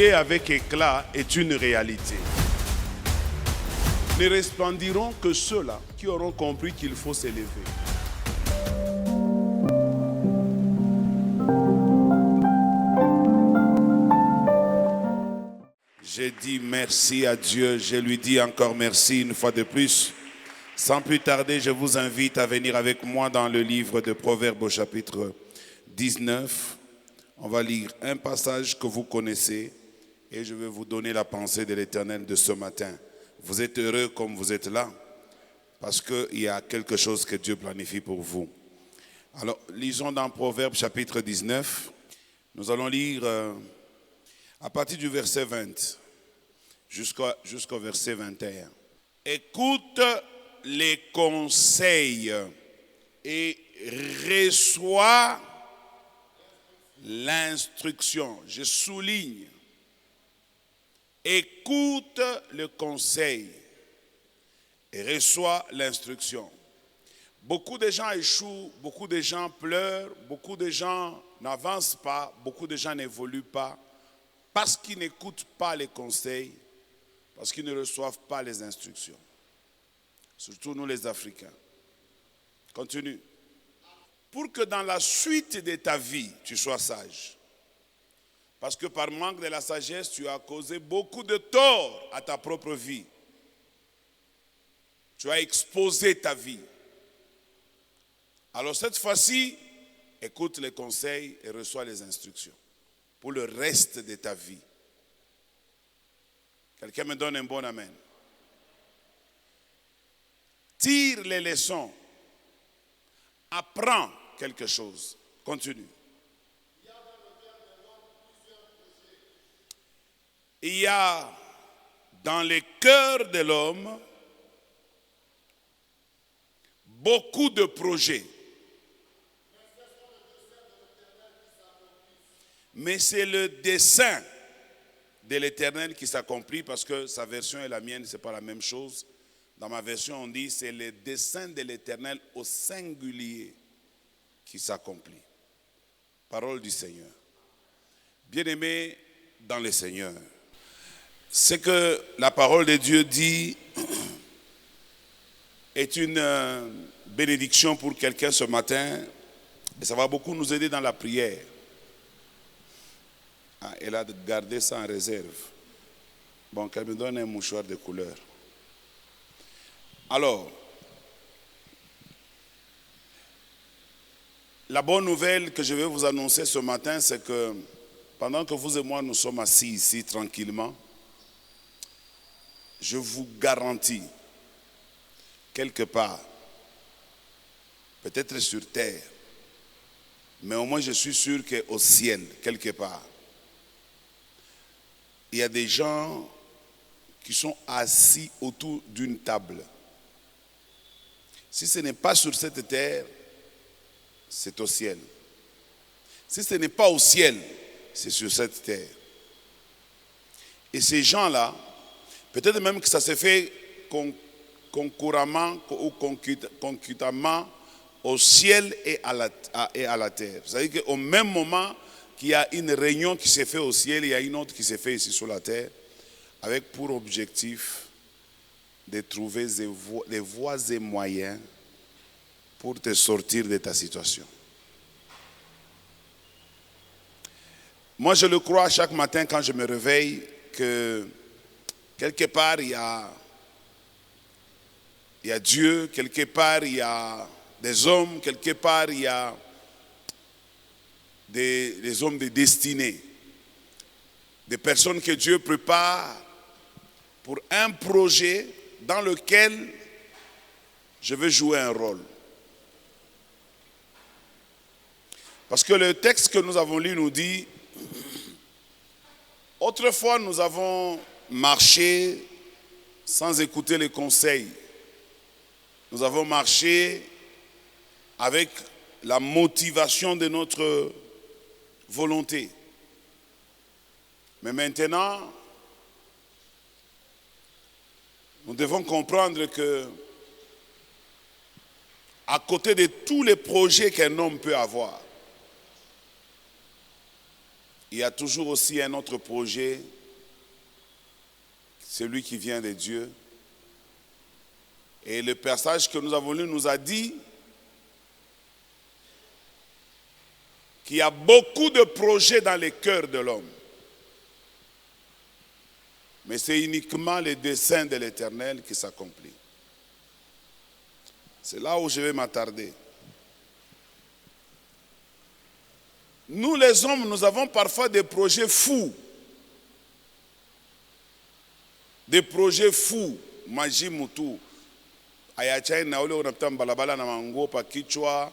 briller avec éclat est une réalité. Ne resplendiront que ceux-là qui auront compris qu'il faut s'élever. J'ai dit merci à Dieu, je lui dis encore merci une fois de plus. Sans plus tarder, je vous invite à venir avec moi dans le livre de Proverbes au chapitre 19. On va lire un passage que vous connaissez et je vais vous donner la pensée de l'Éternel de ce matin. Vous êtes heureux comme vous êtes là parce qu'il y a quelque chose que Dieu planifie pour vous. Alors, lisons dans Proverbes chapitre 19. Nous allons lire à partir du verset 20 jusqu'au verset 21. Écoute les conseils et reçois l'instruction. Je souligne. Écoute le conseil et reçois l'instruction. Beaucoup de gens échouent, beaucoup de gens pleurent, beaucoup de gens n'avancent pas, beaucoup de gens n'évoluent pas parce qu'ils n'écoutent pas les conseils, parce qu'ils ne reçoivent pas les instructions. Surtout nous les Africains. Continue. Pour que dans la suite de ta vie, tu sois sage. Parce que par manque de la sagesse, tu as causé beaucoup de tort à ta propre vie. Tu as exposé ta vie. Alors cette fois-ci, écoute les conseils et reçois les instructions pour le reste de ta vie. Quelqu'un me donne un bon amen. Tire les leçons. Apprends quelque chose. Continue. Il y a dans le cœur de l'homme beaucoup de projets. Mais c'est le dessein de l'Éternel qui s'accomplit parce que sa version et la mienne, ce n'est pas la même chose. Dans ma version, on dit c'est le dessein de l'Éternel au singulier qui s'accomplit. Parole du Seigneur. Bien-aimés dans le Seigneur. Ce que la parole de Dieu dit est une bénédiction pour quelqu'un ce matin et ça va beaucoup nous aider dans la prière. Elle a gardé ça en réserve. Bon, qu'elle me donne un mouchoir de couleur. Alors, la bonne nouvelle que je vais vous annoncer ce matin, c'est que pendant que vous et moi nous sommes assis ici tranquillement, je vous garantis, quelque part, peut-être sur terre, mais au moins je suis sûr qu'au ciel, quelque part, il y a des gens qui sont assis autour d'une table. Si ce n'est pas sur cette terre, c'est au ciel. Si ce n'est pas au ciel, c'est sur cette terre. Et ces gens-là, peut-être même que ça se fait concurremment ou concomitamment au ciel et à la terre. C'est-à-dire qu'au même moment qu'il y a une réunion qui se fait au ciel, il y a une autre qui se fait ici sur la terre, avec pour objectif de trouver des voies et moyens pour te sortir de ta situation. Moi, je le crois chaque matin quand je me réveille que quelque part, il y a Dieu, quelque part, il y a des hommes, quelque part, il y a des hommes de destinée, des personnes que Dieu prépare pour un projet dans lequel je vais jouer un rôle. Parce que le texte que nous avons lu nous dit, autrefois nous avons marché sans écouter les conseils. Nous avons marché avec la motivation de notre volonté. Mais maintenant, nous devons comprendre que, à côté de tous les projets qu'un homme peut avoir, il y a toujours aussi un autre projet, celui qui vient de Dieu. Et le passage que nous avons lu nous a dit qu'il y a beaucoup de projets dans les cœurs de l'homme. Mais c'est uniquement le dessein de l'Éternel qui s'accomplit. C'est là où je vais m'attarder. Nous les hommes, nous avons parfois des projets fous. Des projets fous. Maji mutu. Ayachai na ule unapita mbalabala na mango pa kichwa.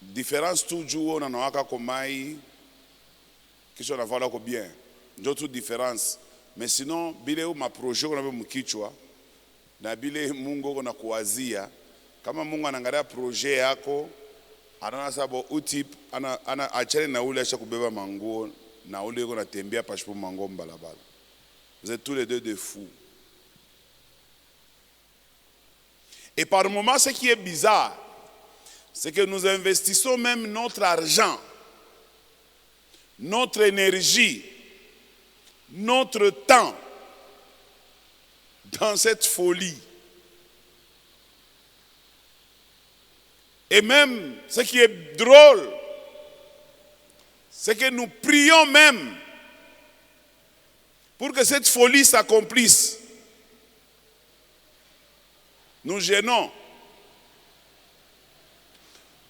Différence toujours na nawaka komai. Kichwa na vala ko bien. Ndio toute différence. Mais sinon bile ou ma projet unabe mkichwa. Na bile Mungu kuna kuwazia. Kama Mungu anaangalia projet yako, anaona sabo utip ana achane na ule acha kubeba manguo na ule yuko natembea pashipo manguo mbalabala. Vous êtes tous les deux des fous. Et par moments, ce qui est bizarre, c'est que nous investissons même notre argent, notre énergie, notre temps dans cette folie. Et même, ce qui est drôle, c'est que nous prions même pour que cette folie s'accomplisse. Nous gênons.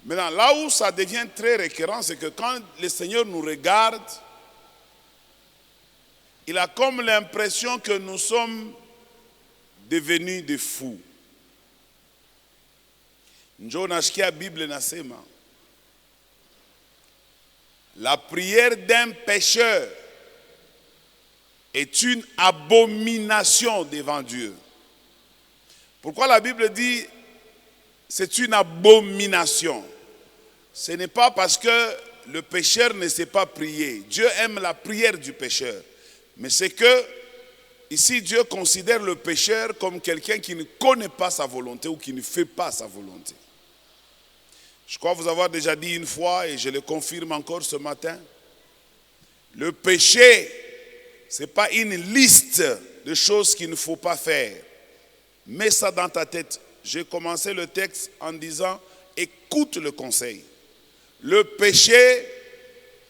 Maintenant, là où ça devient très récurrent, c'est que quand le Seigneur nous regarde, il a comme l'impression que nous sommes devenus des fous. Njoo nashikia Bible nasema, la prière d'un pécheur est une abomination devant Dieu. Pourquoi la Bible dit c'est une abomination? Ce n'est pas parce que le pécheur ne sait pas prier. Dieu aime la prière du pécheur. Mais c'est que ici Dieu considère le pécheur comme quelqu'un qui ne connaît pas sa volonté ou qui ne fait pas sa volonté. Je crois vous avoir déjà dit une fois et je le confirme encore ce matin. Le péché, ce n'est pas une liste de choses qu'il ne faut pas faire. Mets ça dans ta tête. J'ai commencé le texte en disant, écoute le conseil. Le péché,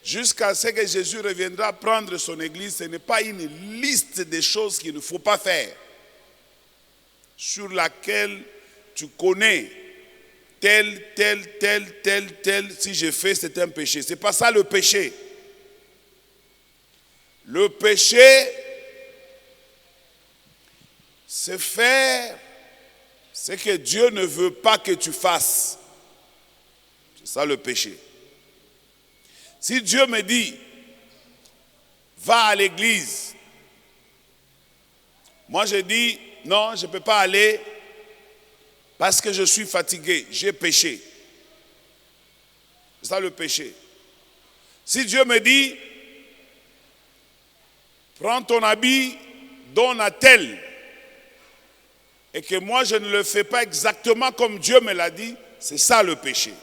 jusqu'à ce que Jésus reviendra prendre son église, ce n'est pas une liste de choses qu'il ne faut pas faire, sur laquelle tu connais tel, si je fais, c'est un péché. Ce n'est pas ça le péché. Le péché, c'est faire ce que Dieu ne veut pas que tu fasses. C'est ça le péché. Si Dieu me dit, va à l'église, moi je dis, non, je ne peux pas aller parce que je suis fatigué, j'ai péché. C'est ça le péché. Si Dieu me dit, prends ton habit, donne à tel, et que moi je ne le fais pas exactement comme Dieu me l'a dit, c'est ça le péché.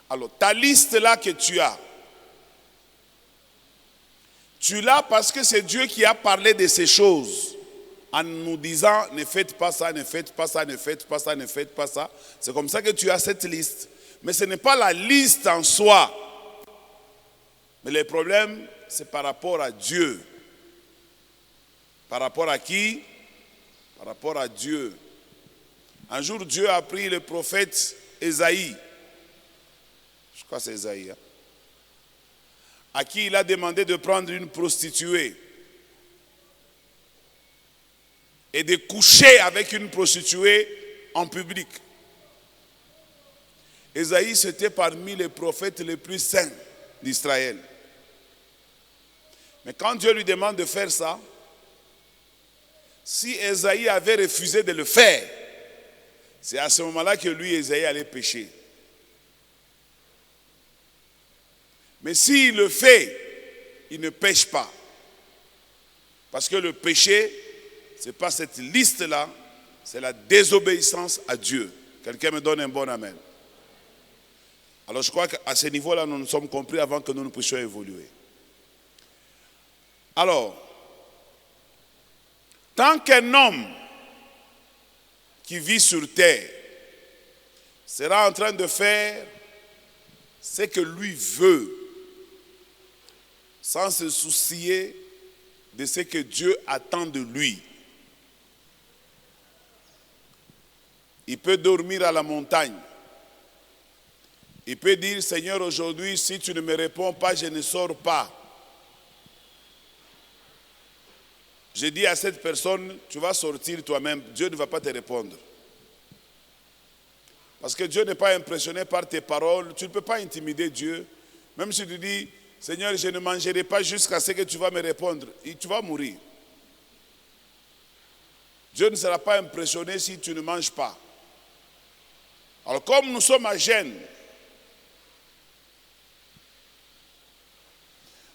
Alors ta liste là que tu l'as parce que c'est Dieu qui a parlé de ces choses en nous disant ne faites pas ça, ne faites pas ça, ne faites pas ça, ne faites pas ça. C'est comme ça que tu as cette liste. Mais ce n'est pas la liste en soi. Mais le problème, c'est par rapport à Dieu. Par rapport à qui? Par rapport à Dieu. Un jour, Dieu a pris le prophète Ésaïe. Je crois que c'est Ésaïe. À qui il a demandé de prendre une prostituée et de coucher avec une prostituée en public. Ésaïe, c'était parmi les prophètes les plus saints d'Israël. Mais quand Dieu lui demande de faire ça, si Ésaïe avait refusé de le faire, c'est à ce moment-là que lui, Ésaïe, allait pécher. Mais s'il le fait, il ne pêche pas. Parce que le péché, ce n'est pas cette liste-là, c'est la désobéissance à Dieu. Quelqu'un me donne un bon amen. Alors je crois qu'à ce niveau-là, nous nous sommes compris avant que nous ne puissions évoluer. Alors, tant qu'un homme qui vit sur terre sera en train de faire ce que lui veut, sans se soucier de ce que Dieu attend de lui, il peut dormir à la montagne. Il peut dire, Seigneur, aujourd'hui, si tu ne me réponds pas, je ne sors pas. Je dis à cette personne, tu vas sortir toi-même, Dieu ne va pas te répondre. Parce que Dieu n'est pas impressionné par tes paroles, tu ne peux pas intimider Dieu. Même si tu dis, Seigneur, je ne mangerai pas jusqu'à ce que tu vas me répondre, et tu vas mourir. Dieu ne sera pas impressionné si tu ne manges pas. Alors comme nous sommes à jeûne,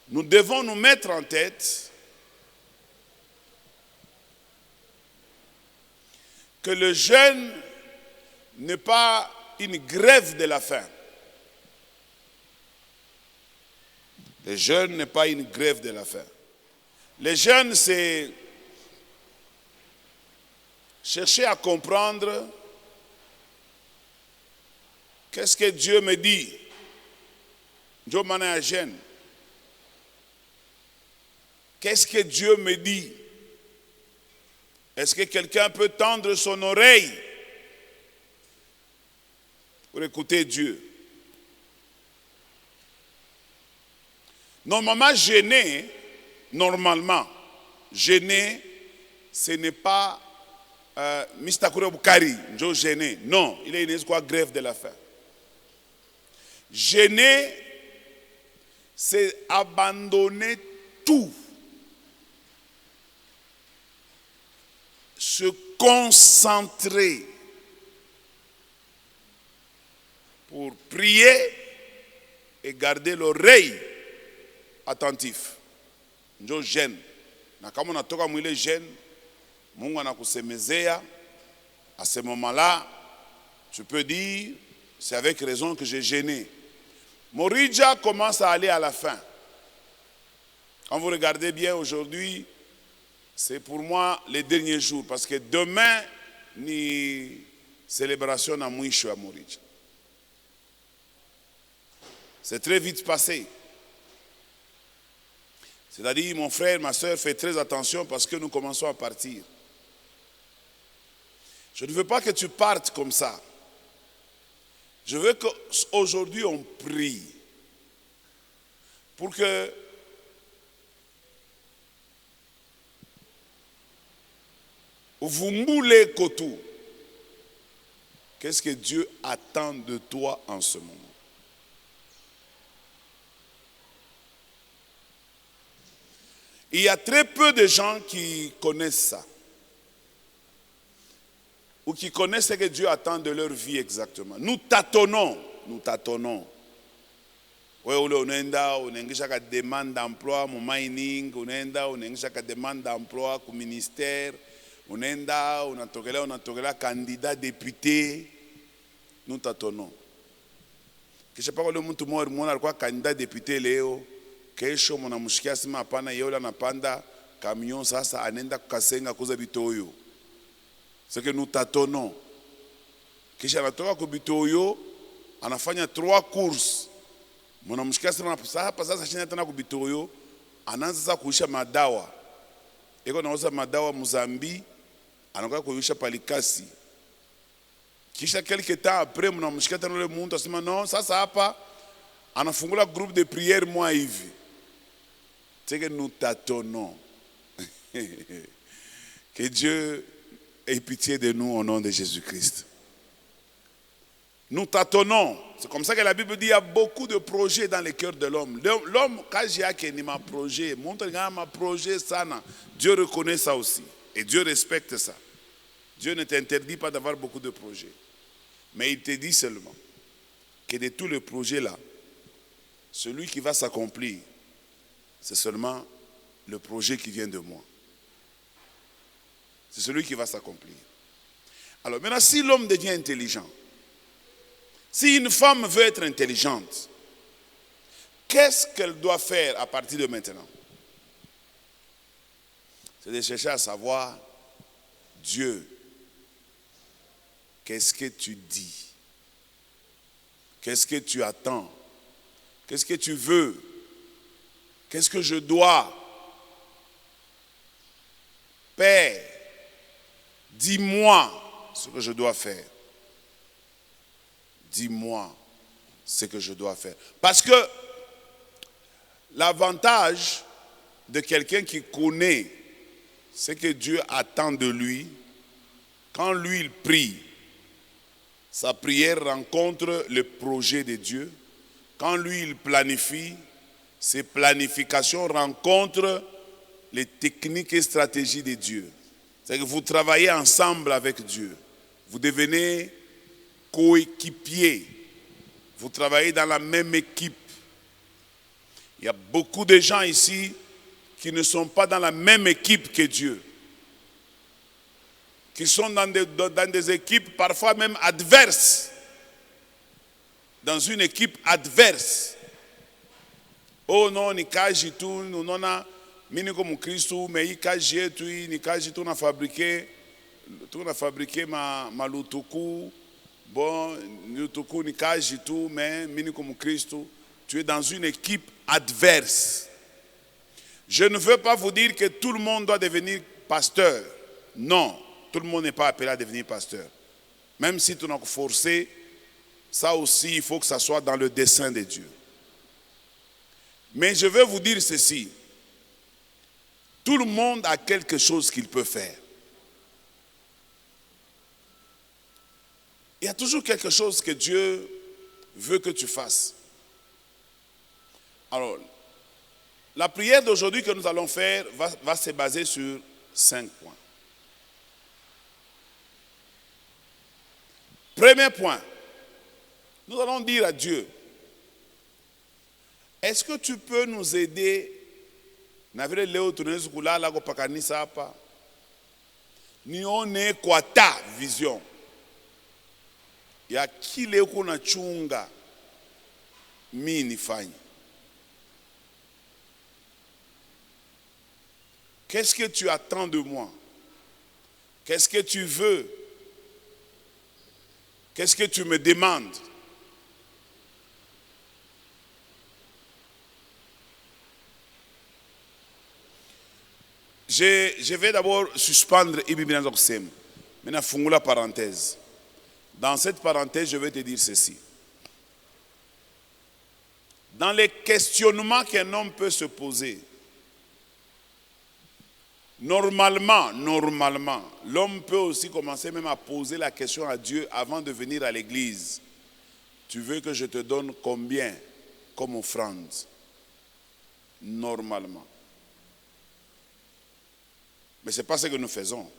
nous devons nous mettre en tête que le jeûne n'est pas une grève de la faim. Le jeûne n'est pas une grève de la faim. Le jeûne, c'est chercher à comprendre qu'est-ce que Dieu me dit. Dieu m'en est à jeûne. Qu'est-ce que Dieu me dit? Est-ce que quelqu'un peut tendre son oreille pour écouter Dieu? Normalement, jeûner, ce n'est pas Mistakure Bukari, jeûner. Non, il est une quoi grève de la faim. Jeûner, c'est abandonner tout. Se concentrer pour prier et garder l'oreille attentif. Njo jeûne. Na kama unatoka mwile jeûne, Mungu anakusemezea, à ce moment-là, tu peux dire, c'est avec raison que j'ai jeûné. Morija commence à aller à la fin. Quand vous regardez bien aujourd'hui, c'est pour moi les derniers jours, parce que demain, ni célébration na mwisho à Morija. C'est très vite passé. C'est-à-dire, mon frère, ma soeur, faites très attention parce que nous commençons à partir. Je ne veux pas que tu partes comme ça. Je veux qu'aujourd'hui on prie pour que vous moulez Kotou. Qu'est-ce que Dieu attend de toi en ce moment? Il y a très peu de gens qui connaissent ça. Ou qui connaissent ce que Dieu attend de leur vie exactement. Nous tâtonnons. Oui, on a chaque demande d'emploi, mon mining, on a chaque demande d'emploi, au ministère, on a candidat député. Nous tâtonnons. Je ne sais pas si le monde a candidat député Léo. Kesho mwanamshikia sima hapana yeye anapanda camion sasa anaenda kukasenga kuza bitoyo. C'est que nous tâtonnons. Kisha anatoka kwa bitoyo anafanya 3 courses. Mwanamshikia sima hapa sasa shina tena kwa bitoyo anaanza sasa kuisha madawa. Eko nauza madawa Mozambique anakuwa kuisha Palikasi. Kisha quelque temps après mwanamshikia tena yule mtu asema non sasa hapa anafungula groupe de prière moi hivi. C'est que nous tâtonnons. Que Dieu ait pitié de nous au nom de Jésus-Christ. Nous tâtonnons. C'est comme ça que la Bible dit qu'il y a beaucoup de projets dans le cœur de l'homme. L'homme, quand j'ai acquis ma projet, ma projet sana, Dieu reconnaît ça aussi. Et Dieu respecte ça. Dieu ne t'interdit pas d'avoir beaucoup de projets. Mais il te dit seulement que de tous les projets là, celui qui va s'accomplir, c'est seulement le projet qui vient de moi. C'est celui qui va s'accomplir. Alors maintenant, si l'homme devient intelligent, Si une femme veut être intelligente, qu'est-ce qu'elle doit faire à partir de maintenant? C'est de chercher à savoir, Dieu, qu'est-ce que tu dis? Qu'est-ce que tu attends? Qu'est-ce que tu veux? Qu'est-ce que je dois? Père, dis-moi ce que je dois faire. Dis-moi ce que je dois faire. Parce que l'avantage de quelqu'un qui connaît ce que Dieu attend de lui, quand lui il prie, sa prière rencontre le projet de Dieu. Quand lui il planifie, ses planifications rencontrent les techniques et stratégies de Dieu. C'est-à-dire que vous travaillez ensemble avec Dieu. Vous devenez coéquipiers. Vous travaillez dans la même équipe. Il y a beaucoup de gens ici qui ne sont pas dans la même équipe que Dieu. Qui sont dans des équipes parfois même adverses. Dans une équipe adverse. Oh non, ni kaji tu, non na mini comme Christo, mais i kaji tu, ni kaji tu na fabriqué ma lutuku. Bon, lutuku ni kaji tu, mais mini comme Christo, tu es dans une équipe adverse. Je ne veux pas vous dire que tout le monde doit devenir pasteur. Non, tout le monde n'est pas appelé à devenir pasteur. Même si tu n'as forcé, ça aussi, il faut que ça soit dans le dessein de Dieu. Mais je veux vous dire ceci. Tout le monde a quelque chose qu'il peut faire. Il y a toujours quelque chose que Dieu veut que tu fasses. Alors, la prière d'aujourd'hui que nous allons faire va se baser sur 5 points. Premier point, nous allons dire à Dieu, est-ce que tu peux nous aider? Navire leo tunaweza kulala kwa kanisa hapa. Nione kwa ta vision ya kile uko nachunga mimi nifanye. Qu'est-ce que tu attends de moi? Qu'est-ce que tu veux? Qu'est-ce que tu me demandes? Je vais d'abord suspendre Ibibina Zoksem. Maintenant, fungula la parenthèse. Dans cette parenthèse, je vais te dire ceci. Dans les questionnements qu'un homme peut se poser, normalement, l'homme peut aussi commencer même à poser la question à Dieu avant de venir à l'église. Tu veux que je te donne combien comme offrande? Normalement. Mais ce n'est pas ce que nous faisons.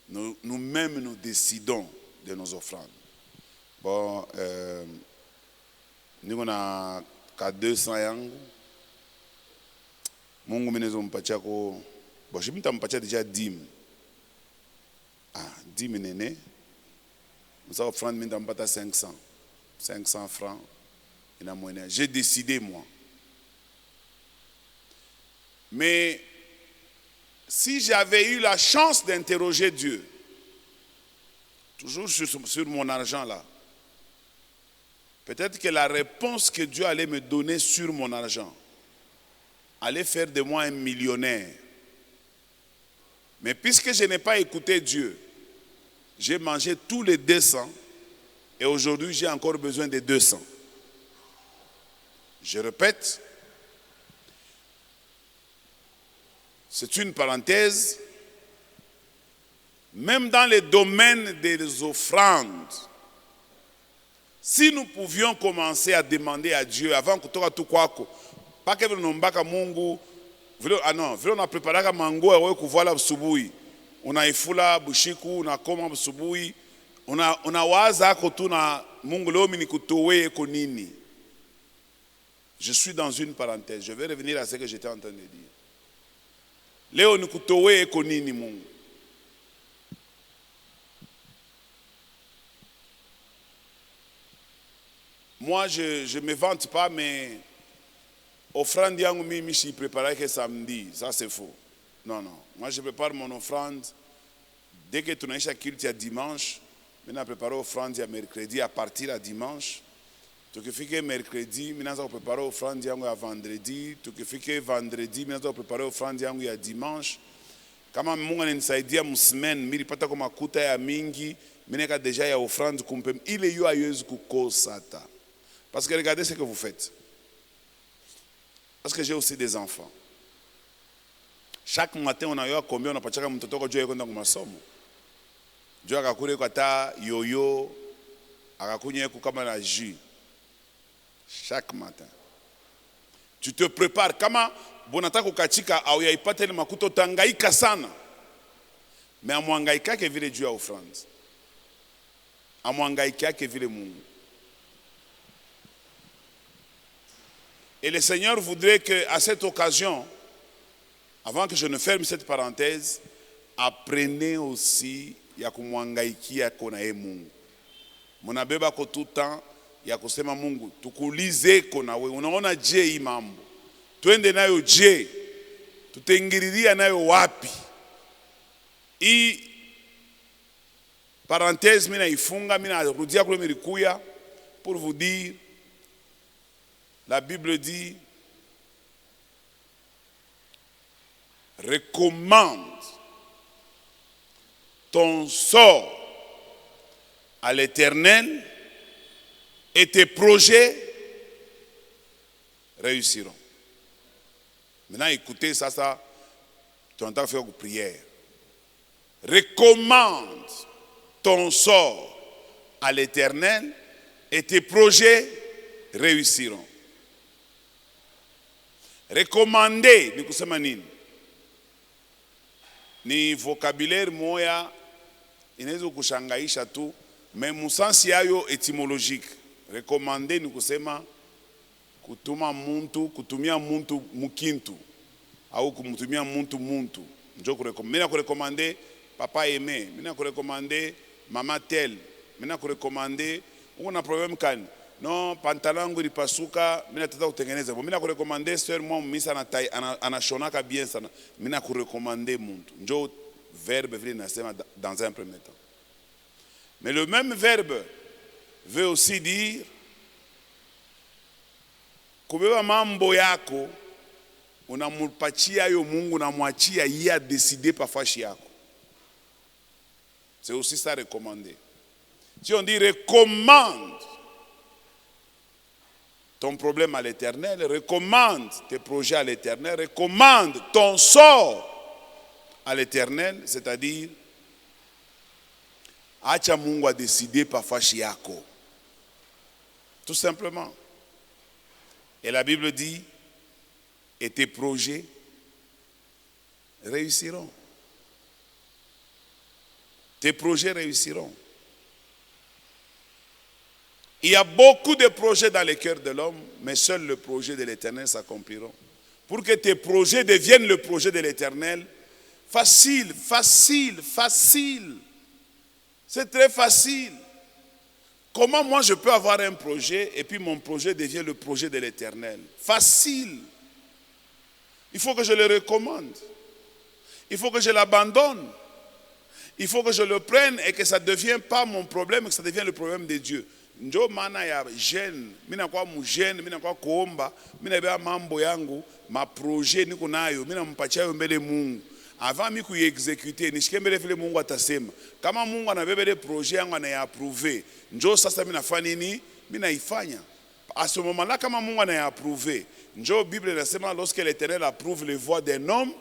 Nous-mêmes, nous décidons de nos offrandes. Bon, nous avons 200 yangu. Mungu minezo mpatia ko. Bon, je m'ta mpatia déjà 10. Ah, 10 nene. Nous avons offrande minta mpata 500. 500 francs. J'ai décidé moi. Mais si j'avais eu la chance d'interroger Dieu, toujours sur mon argent là, peut-être que la réponse que Dieu allait me donner sur mon argent allait faire de moi un millionnaire. Mais puisque je n'ai pas écouté Dieu, j'ai mangé tous les 200 et aujourd'hui j'ai encore besoin de 200. Je répète, c'est une parenthèse. Même dans les domaines des offrandes, si nous pouvions commencer à demander à Dieu avant que tout kwako, pas que nous n'ombaka Mungu, ah non, on a préparé un mango et on voit la subuhi, on a ifula bushiku, on a koma subuhi, on a waza kotuna Mungu leo mini kutowe konini. Je suis dans une parenthèse. Je vais revenir à ce que j'étais en train de dire. Leo nikutowe konini Mungu. Moi, je ne me vante pas, mais offrande yangu mimi je prépare que samedi. Ça, c'est faux. Non, non. Moi, je prépare mon offrande. Dès que tu as culte à dimanche, je prépare l'offrande à mercredi à partir à dimanche. Tu que fait mercredi, je prépare l'offrande à vendredi. Tu que fait vendredi, je prépare l'offrande à dimanche. Kama Mungu ananisaidia msmen, mimi nipata kwa makuta ya mingi, mimi nika déjà ya offrande kumpe ile yo ayeuse kukosa hata. Parce que regardez ce que vous faites. Parce que j'ai aussi des enfants. Chaque matin on a eu combien on a pachaka mtoto kwa juu kwenda kwa masomo. Juu akakule kwa ta yoyo, akakunya kama na jus. Chaque matin. Tu te prépares kama bonata kukatika au yaipata ile makuto tangaika sana. Mais amwangaika ke vile juu ya offrande. Amwangaika ke vile Mungu. Et le Seigneur voudrait qu'à cette occasion, avant que je ne ferme cette parenthèse, apprenez aussi ya kumwangaikia kona ye Mungu. Munabeba ko tout temps ya kusema Mungu, tukulize kona we, unaona je hii mambo. Twende nayo je, tutengiriria nayo wapi. Hii parenthèse mina ifunga, mina rudia kule milikuya pour vous dire, la Bible dit, recommande ton sort à l'Éternel et tes projets réussiront. Maintenant, écoutez ça, tu entends faire une prière. Recommande ton sort à l'Éternel et tes projets réussiront. Recommander ni kusema nini? Ni vocabulaire moya inaweza kushangaisha tu, mais musansi yayo etymologique. Recommander ni kusema kutumia muntu mukintu au kumtumia muntu. Njo kurekomande. Mimi nakurekomande papa aimé, mimi nakurekomande mama tel, mimi nakurekomande uko na problem kani? Non, pantalon yangu ilipasuka, mimi nataka kutengeneza. Mimi nakurekomande sœur moi misa anashonaka bien sana. Mimi nakurekomande muntu. Njo verbe vile nasema dans un premier temps. Mais le même verbe veut aussi dire kubeba mambo yako unampachia yo Mungu, unamwachia yeye a décider pa fashi yako. C'est aussi ça recommander. Si on dit recommande ton problème à l'Éternel, recommande tes projets à l'Éternel, recommande ton sort à l'Éternel, c'est-à-dire acha Mungu a décidé pa fashi yako. Tout simplement. Et la Bible dit, et tes projets réussiront. Tes projets réussiront. Il y a beaucoup de projets dans le cœur de l'homme, mais seul le projet de l'Éternel s'accompliront. Pour que tes projets deviennent le projet de l'Éternel, facile. C'est très facile. Comment moi je peux avoir un projet et puis mon projet devient le projet de l'Éternel? Facile. Il faut que je le recommande. Il faut que je l'abandonne. Il faut que je le prenne et que ça ne devienne pas mon problème, que ça devienne le problème de Dieu. Njo maana ya jeune, mina kwa mujene, mina kwa kuomba, mina beba mambo yangu, ma projet niko nayo, mina mpatia yo mbele Mungu. Avant mi kuiexécuter, nishike mbele vile Mungu atasema. Kama Mungu anabebele projet yangu anayaprouver, njo sasa mina fanya nini? Mina ifanya. À ce moment-là, kama Mungu anayaprouver, njo Bible inasema lorsque l'Éternel approuve les voies d'un homme,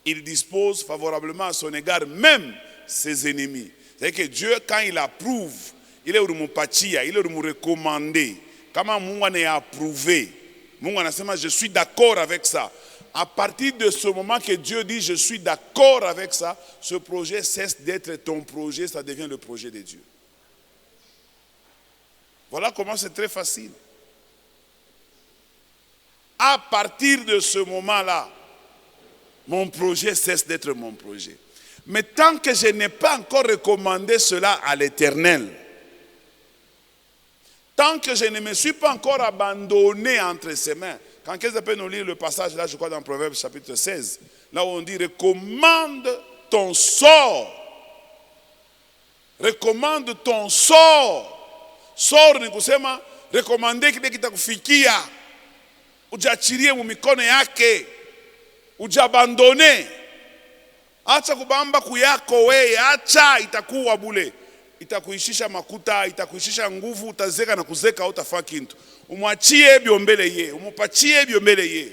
il dispose favorablement à son égard même ses ennemis. C'est-à-dire que Dieu, quand il approuve, il est umupatia, il est recommandé. Kama Mungu anayaprouver, Mungu anasema je suis d'accord avec ça. À partir de ce moment que Dieu dit je suis d'accord avec ça, ce projet cesse d'être ton projet, ça devient le projet de Dieu. Voilà comment c'est très facile. À partir de ce moment-là, mon projet cesse d'être mon projet. Mais tant que je n'ai pas encore recommandé cela à l'Éternel, tant que je ne me suis pas encore abandonné entre ses mains. Quand quelqu'un peut nous lire le passage là, je crois dans Proverbe chapitre 16, là où on dit recommande ton sort. Recommande ton sort. Sort ni kusema rekomande kile kitakufikia. Ujachirie mu mikono yake. Ujabandone. Acha kubamba kuyako wewe, acha itakuwa bule. Itakuishisha makuta, itakuishisha nguvu, utazeka na kuzeka hautafaa kintu. Umwachie biombele ye, umupachie biombele ye.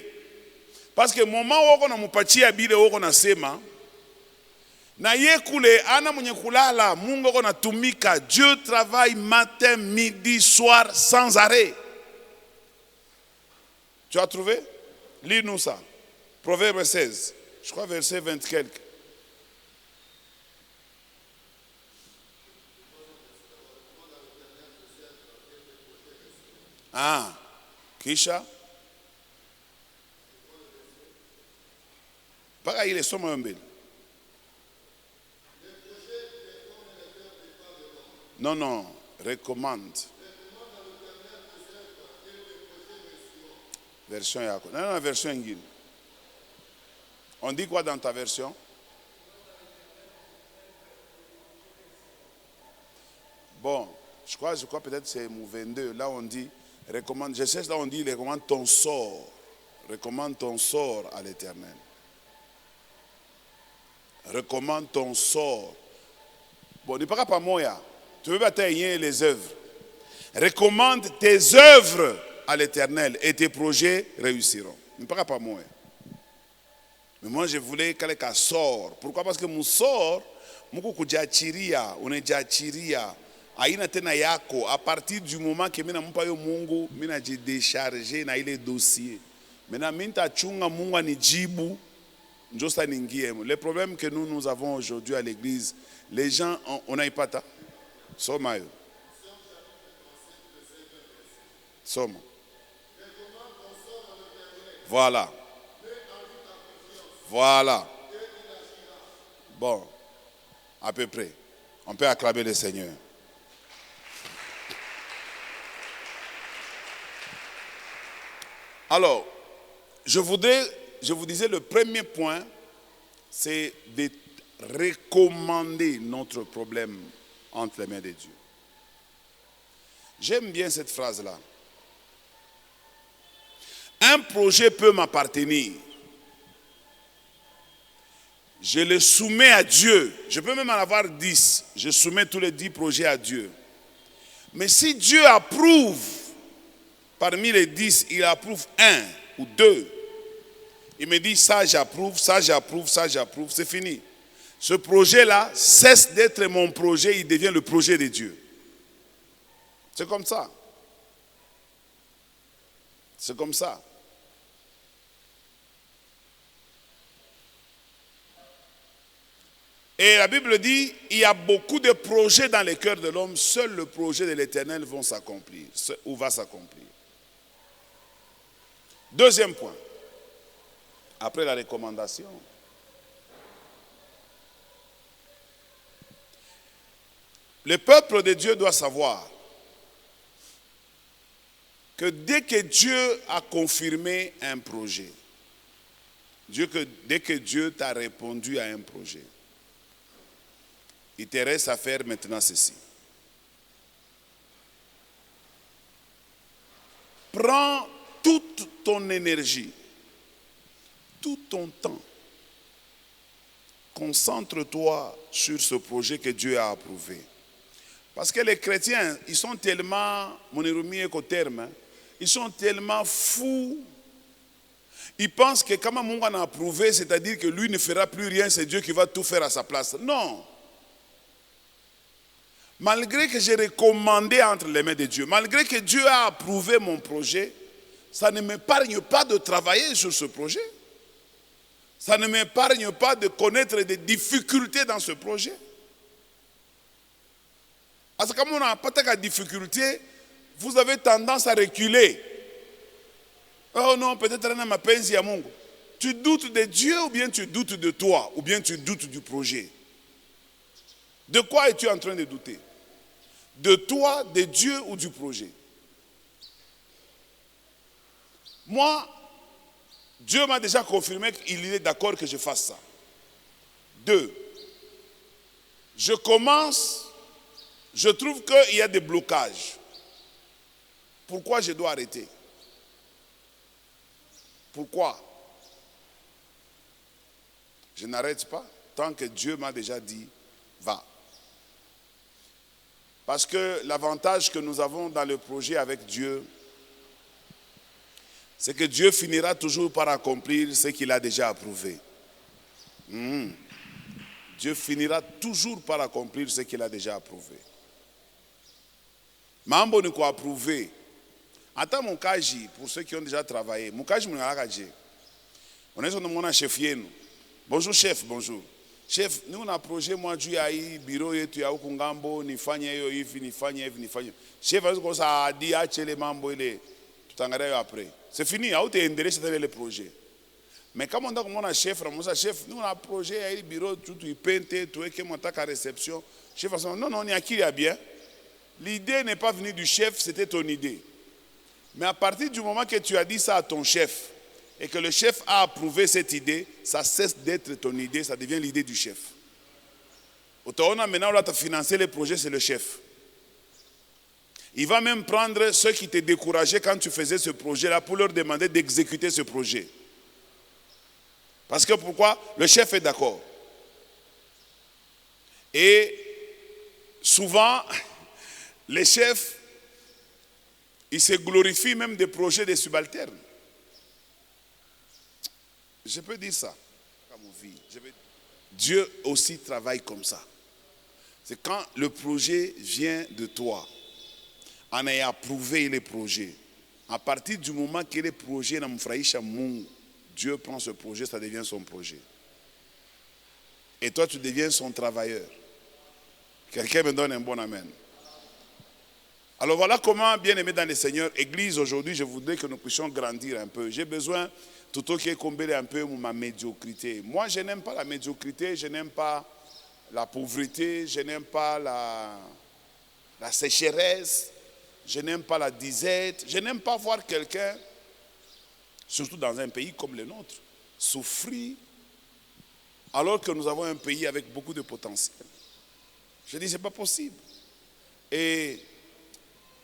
Parce que moment woko na mupachia bile woko nasema na ye kule ana mwenye kulala, Mungu wako natumika. Dieu travaille matin, midi, soir sans arrêt. Tu as trouvé? Lis-nous ça. Proverbe 16. Je crois verset 20 quelques. Ah, kisha mpaka ile somo ya mbele. Non, non, recommande. Version yako. Non, non, version ingine. On dit quoi dans ta version? Bon, je crois peut-être c'est mot 22. Là on dit recommande. Je sais là on dit recommande ton sort. Recommande ton sort à l'Éternel. Recommande ton sort. Bon, n'est pas moya. Tu veux pas tailler les œuvres. Recommande tes œuvres à l'Éternel et tes projets réussiront. N'est pas moya. Mais moi je voulais quelqu'un sort. Pourquoi? Parce que mon sort, muko kujachiria, unajachiria. Aina tena yako à partir du moment que mina mpa yo Mungu mina décharger na ile dossier. Maintenant minta chunga Mungu anijibu njo sa ningie. Le problème que nous avons aujourd'hui à l'église, les gens on n'a pas ta soma yo. Soma. Voilà. Voilà. Bon, à peu près. On peut acclamer le Seigneur. Alors, je vous disais, le premier point, c'est de recommander notre problème entre les mains de Dieu. J'aime bien cette phrase-là. Un projet peut m'appartenir. Je le soumets à Dieu. Je peux même en avoir 10. Je soumets tous les 10 projets à Dieu. Mais si Dieu approuve, parmi les 10, il approuve 1 ou 2. Il me dit ça j'approuve, ça j'approuve, ça j'approuve, c'est fini. Ce projet-là cesse d'être mon projet, il devient le projet de Dieu. C'est comme ça. C'est comme ça. Et la Bible dit, il y a beaucoup de projets dans le cœur de l'homme, seul le projet de l'Éternel va s'accomplir, ou va s'accomplir. Deuxième point, après la recommandation. Le peuple de Dieu doit savoir que dès que Dieu a confirmé un projet, dès que Dieu t'a répondu à un projet, il te reste à faire maintenant ceci. Prends toute ton énergie, tout ton temps. Concentre-toi sur ce projet que Dieu a approuvé. Parce que les chrétiens, ils sont tellement, mon éromie est qu'au terme, ils sont tellement fous. Ils pensent que comme Mungu a approuvé, c'est-à-dire que lui ne fera plus rien, c'est Dieu qui va tout faire à sa place. Non. Malgré que j'ai recommandé entre les mains de Dieu, malgré que Dieu a approuvé mon projet, ça ne m'épargne pas de travailler sur ce projet. Ça ne m'épargne pas de connaître des difficultés dans ce projet. Parce que comme on n'a pas de difficultés, vous avez tendance à reculer. Oh non, peut-être rien ma peine à Mungu. Tu doutes de Dieu ou bien tu doutes de toi ou bien tu doutes du projet. De quoi es-tu en train de douter? De toi, de Dieu ou du projet? Moi, Dieu m'a déjà confirmé qu'il est d'accord que je fasse ça. 2, je commence, je trouve qu'il y a des blocages. Pourquoi je dois arrêter? Pourquoi? Je n'arrête pas tant que Dieu m'a déjà dit, va. Parce que l'avantage que nous avons dans le projet avec Dieu, c'est que Dieu finira toujours par accomplir ce qu'il a déjà approuvé. Dieu finira toujours par accomplir ce qu'il a déjà approuvé. Mambo ni quoi approuvé. Attends mon kaji, pour ceux qui ont déjà travaillé. Mon kaji mon akaji. On est sur mon chef yenu. Bonjour chef, bonjour. Chef, nous on a projet moi du ai bureau yetu ya huku ngambo nifanye hiyo hivi nifanye hivi nifanye. Chef a dit ça dit achele mambo ile tutangalia après. C'est fini, a été endelesha tele le projet. Mais comme on a comme chef, chef, nous on a projet ya bureau tout ipente tuweke mwataka réception. Chef a dit non non, ni akili ya bien. L'idée n'est pas venue du chef, c'était ton idée. Mais à partir du moment que tu as dit ça à ton chef et que le chef a approuvé cette idée, ça cesse d'être ton idée, ça devient l'idée du chef. Maintenant, on va financer les projets, c'est le chef. Il va même prendre ceux qui te décourageaient quand tu faisais ce projet-là pour leur demander d'exécuter ce projet. Parce que pourquoi? Le chef est d'accord. Et souvent, les chefs, ils se glorifient même des projets des subalternes. Je peux dire ça. Dieu aussi travaille comme ça. C'est quand le projet vient de toi, on a approuvé les projets. À partir du moment que les projets n'amfraïcha Mungu, Dieu prend ce projet, ça devient son projet. Et toi, tu deviens son travailleur. Quelqu'un me donne un bon amen. Alors voilà comment, bien aimé dans le Seigneur, Église, aujourd'hui, je voudrais que nous puissions grandir un peu. J'ai besoin, tout au qui est comblé un peu ma médiocrité. Moi, je n'aime pas la médiocrité, je n'aime pas la pauvreté, je n'aime pas la sécheresse, je n'aime pas la disette, je n'aime pas voir quelqu'un, surtout dans un pays comme le nôtre, souffrir, alors que nous avons un pays avec beaucoup de potentiel. Je dis, ce n'est pas possible. Et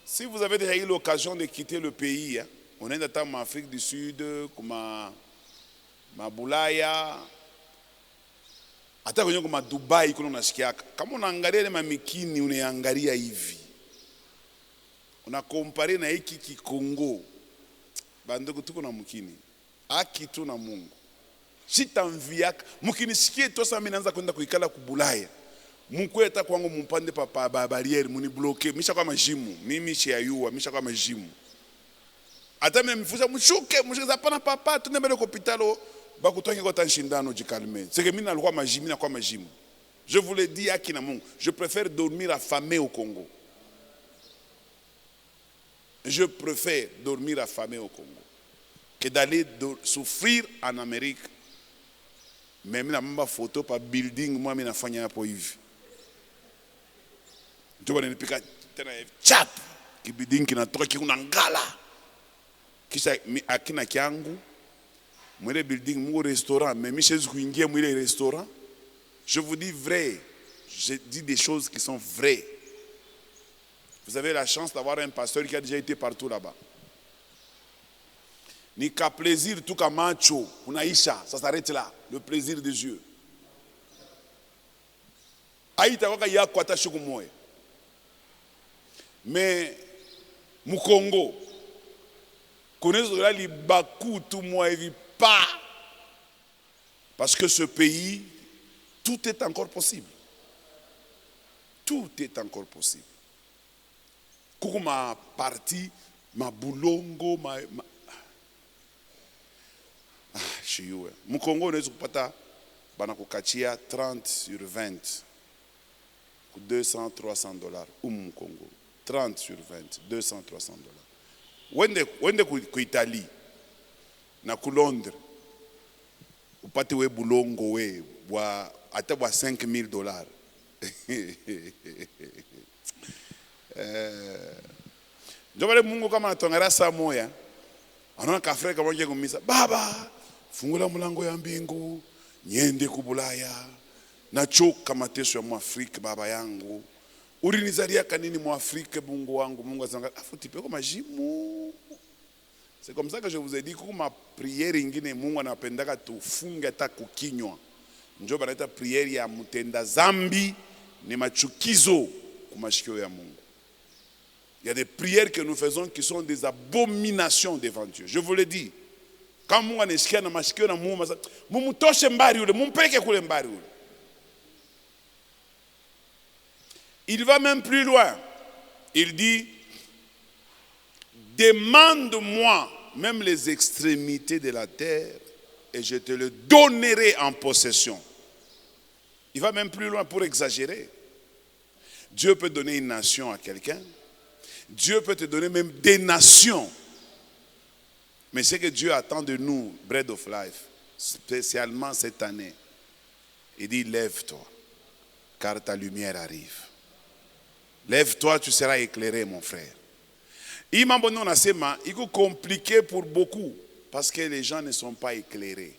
si vous avez déjà eu l'occasion de quitter le pays, hein, on est dans l'Afrique du Sud, comme ma Boulaya, hata kwenye kama Dubai kuna unasikiaka. Kama unaangalia na mikini unaangalia hivi. Unakompare na hiki kikongo. Bandugu tuko na mkini. Haki tu na Mungu. Sitamviaka. Mkinisikie tu sasa mimi naanza kwenda kuikala kubulaya. Mkweta kwangu mpande pa barriere muni bloquer. Misha kwa majimu. Mimi shiayua, misha kwa majimu. Hata mimi mfuza mshuke hapana papa tunembele kwa hospitalo bakutonge kwa tanshindano jikalme. C'est que mimi nalikuwa majimu na kwa majimu. Je vous le dis haki na Mungu. Je préfère dormir affamé au Congo. Je préfère dormir affamé au Congo que d'aller souffrir en Amérique. Mais mimi na mamba photo pa building moi mimi nafanya hapo hivi. Ndio wananipika tena chap kibuilding kinatoka kikuna ngala. Kisha akina kiangu mwele building mu restaurant mais mimi chez kuingia mwele restaurant. Je vous dis vrai, je dis des choses qui sont vraies. Vous avez la chance d'avoir un pasteur qui a déjà été partout là-bas. Ni qu'à plaisir tout qu'à macho, unaisha, ça s'arrête là, le plaisir de Dieu. Aïta waka ya kwata shuku moye. Mais mu Congo, connaissez là li baku tout moi et pas. Parce que ce pays, tout est encore possible. Tout est encore possible. Pour ma partie, ma boulongo, Mu Congo unaweza kupata banakukachia 30 sur 20 200 300 dollars mu Congo 30 sur 20 200 300 dollars. Wende ku Italie na ku Londres upate we bulongo we bwa ata bwa 5000 dollars. Ndio Mungu kama anatongera saa moya anaona kafrika kama yeye kumisa, baba fungula mlango ya mbingu niende kubulaya, nachoka mateso ya Mwafrika baba yangu, ulinizalia kanini Mwafrika Mungu wangu. Mungu azanga afutipeko majimu. C'est comme ça que je vous ai dit que ma prière ingine Mungu anapendaka tufunge hata kukinywa. Ndio banaita prière ya mutenda zambi ni machukizo kumashikio ya Mungu. Il y a des prières que nous faisons qui sont des abominations devant Dieu. Je vous le dis. Quand Mungu anasikia na mashikio na Mungu, mumutoshe mbari ule, mumpeke kule mbari ule. Il va même plus loin. Il dit, demande-moi même les extrémités de la terre et je te le donnerai en possession. Il va même plus loin pour exagérer. Dieu peut donner une nation à quelqu'un. Dieu peut te donner même des nations. Mais ce que Dieu attend de nous, Bread of Life, spécialement cette année, il dit, lève-toi, car ta lumière arrive. Lève-toi, tu seras éclairé, mon frère. Il est compliqué pour beaucoup parce que les gens ne sont pas éclairés.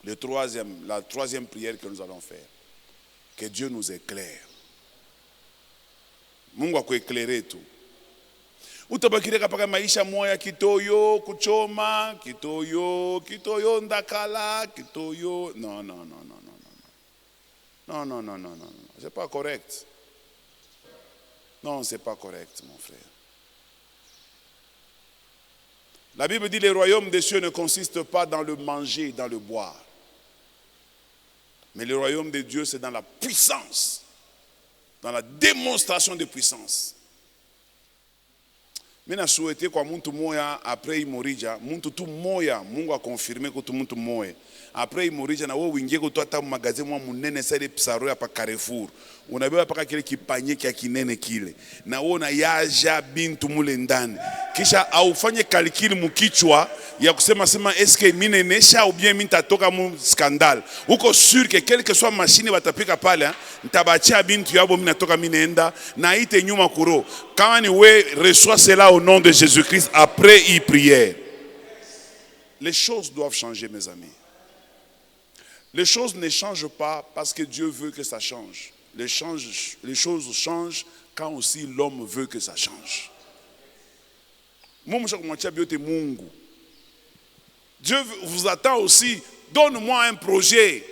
La troisième prière que nous allons faire, que Dieu nous éclaire. Mungu akuéclairer tout. Utabakireka paka maisha moya kitoyo kuchoma, kitoyo ndakala, kitoyo. Non. Non. C'est pas correct. Non, c'est pas correct, mon frère. La Bible dit que le royaume des cieux ne consiste pas dans le manger et dans le boire. Mais le royaume de Dieu, c'est dans la puissance. Dans la démonstration de puissance. Mina souhaité kwa muntu moya après imorija, muntu tu moya, Mungu a confirmé que tu muntu moya. Après imorija na wewe uingie kutoa hata magazeti mwa munene sasa ile psaro hapa Carrefour. Unabeba paka kile kipanye kia kinene kile. Na wewe unayaja bintu mule ndani. Kisha aufanye kalkili mkichwa ya kusema eske mimi nenesha ou bien mimi nitatoka mu scandale. Uko sûr que quelle que soit machine watapika pale, nitabachia bintu yabo mimi natoka mimi nenda na ite nyuma kuro. Kama ni we reçois cela au nom de Jésus-Christ après y prière. Les choses doivent changer, mes amis. Les choses ne changent pas parce que Dieu veut que ça change. Les choses changent quand aussi l'homme veut que ça change. Dieu vous attend aussi. Donne-moi un projet.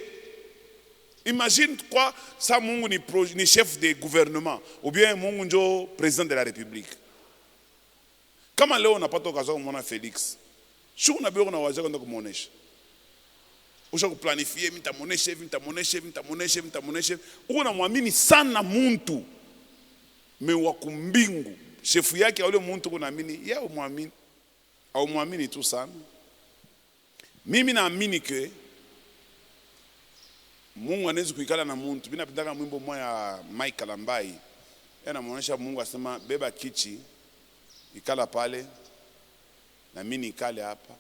Imagine quoi, ça Mungu ni chef de gouvernement ou bien Mungu njo président de la République. Kama leo unapata occasion kumwona Felix, sio unabii unawaza kwenda kumuonesha. Usha kuplanifier mitamoneshe. Unamwamini sana muntu. Mewa kumbingu. Shefu yake ule muntu kunaamini, yeye umwamini. Au muamini tu sana. Mimi naamini ke Mungu anaweza kuikala na muntu. Mimi napendaka mwimbo mmoja ya Mike Lambai. Anamuonesha Mungu asema beba kichi ikala pale na mimi nikale hapa.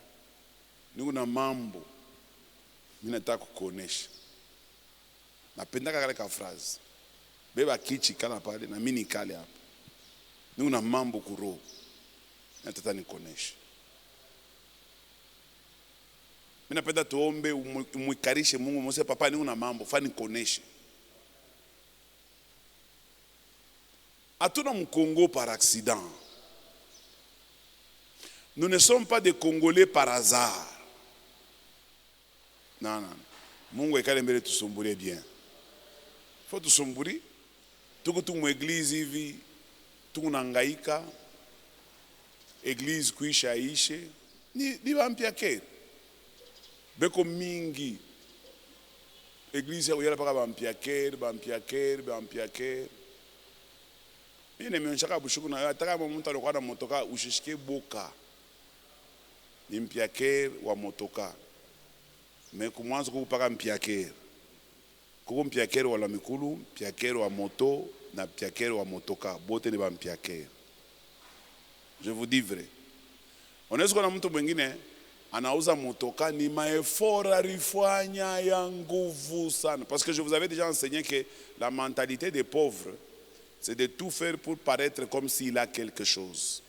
Niko na mambo mimi nataka kukuonesha. Napendaka kale ka phrase. Beba kichi ikala pale na mimi nikale hapa. Niko na mambo kuro. Nataka nikuonesha. Mimi napenda tuombe umwikarishe Mungu mose papa niko na mambo fani nikuoneshe. Hatuna mkongo par accident. Nous ne sommes pas des Congolais par hasard. Non. Mungu ekale mbele tusumbulie bien. Faut tusumbuli. Tuko mu église hivi, tuko nangaika. Église kuisha ishe. Ni bampiakere. Beko mingi. Église uyala paka bampiakere. Mimi nimeonyesha bushuku na ataka mtu alikuwa na motoka ushishike boka. Ni mpiakere wa motoka. Mais kumwanzo kupaka mpiakere. Kuko mpiakere wa mikulu, mpiakere wa moto na mpiakere wa motoka. Bote ni ba mpiakere. Je vous dis vrai. Unaweza kuona mtu mwingine anauza motoka ni maefora alifanya ya nguvu sana. Parce que je vous avais déjà enseigné que la mentalité des pauvres, c'est de tout faire pour paraître comme s'il a quelque chose.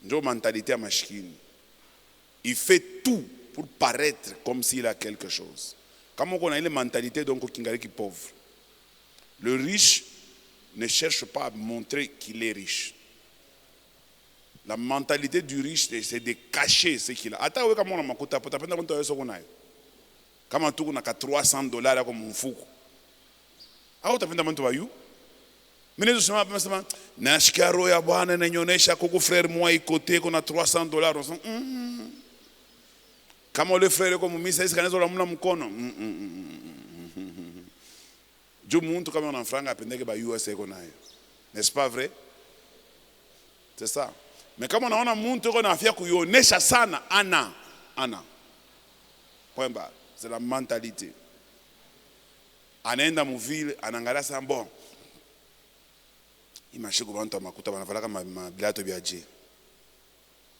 Une mentalité à machine. Il fait tout pour paraître comme s'il a quelque chose. Comme on a une mentalité donc qui est pauvre. Le riche ne cherche pas à montrer qu'il est riche. La mentalité du riche, c'est de cacher ce qu'il a. Attends, comme on a makuta, peut-être qu'on a ce qu'on a. Comme on a $300 comme un fou. Ah, tu as fait un peu de mais nous sommes maintenant, Nashkaro ya bwana na nyonyesha kuku frère moi côté qu'on a $300. Kama le frère comme mimi sasa kanaweza la mkono. Jo muntu kama una franga apendeke ba USA iko nayo. N'est-ce pas vrai? C'est ça. Mais kama unaona muntu iko na afya kuionesha sana ana. Point barre. C'est la mentalité. Anaenda mu ville anangalia sana bon. Imashiko bantu amakuta banavala mabilato bya je.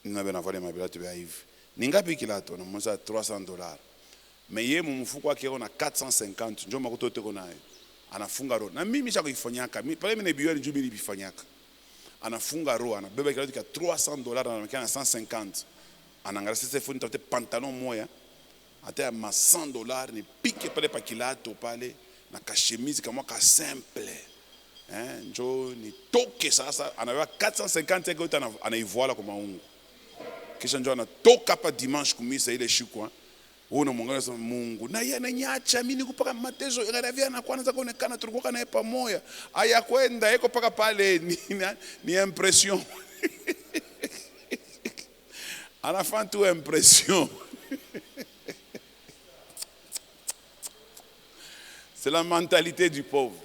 Ninabe navala mabilato bya hivi. Ningapi kilato na mmoja $300. Mais yeye mumfuko wake ona 450 ndio makuta yote nayo. Anafunga roho. Na mimi cha kuifanyaka. Pale mimi biyo njoo mimi bifanyaka. Anafunga roho, anabeba kilato kia $300 anamekana 150. Anangalia sasa funi tafute pantalon moya. Hata ma $100 ni pique pale pa kilato pale na ka chemise kama ka simple. Njo ni toke sasa anabeba 450 yote anaivoila kwa maungu. Kisha njo anatoka pa dimanche kumisa ile shikwa. Uno mwangalia sema Mungu na yeye ananiacha mimi nikupaka mateso yanavia na kwanza kuonekana tulikuwa naye pamoja. Aya kwenda yeko paka pale ni impression. Anafanya tu impression. C'est la mentalité du pauvre.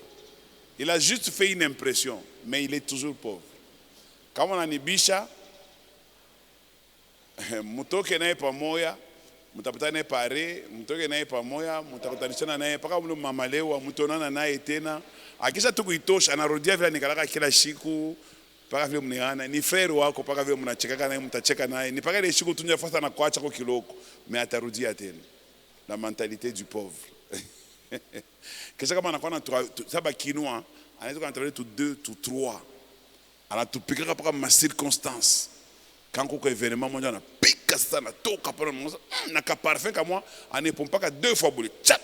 Il a juste fait une impression, mais il est toujours pauvre. Quand on a nibisha, mutoke naye pamoja, mutapata naye pare, mutoke naye pamoja, mutakutanishana naye paka mlo mamalewa, mutonana naye tena. Akisha tu kuitosha anarudia vile nikalaka kila siku, paka vile mniana, ni frère wako paka vile mnacheka naye, mtacheka naye. Ni paka ile siku tunja fasta na kuacha kwa kiloko, mais atarudia tena. La mentalité du pauvre. Kisha kama anakuwa na saba kinwa, anaweza kuangalia tu 2 tu 3. Anatupika kwa ma circonstance. Quand quoi événement mondial na pika sana toka pale na ka parfum kama anipompaka 2 fois boule chap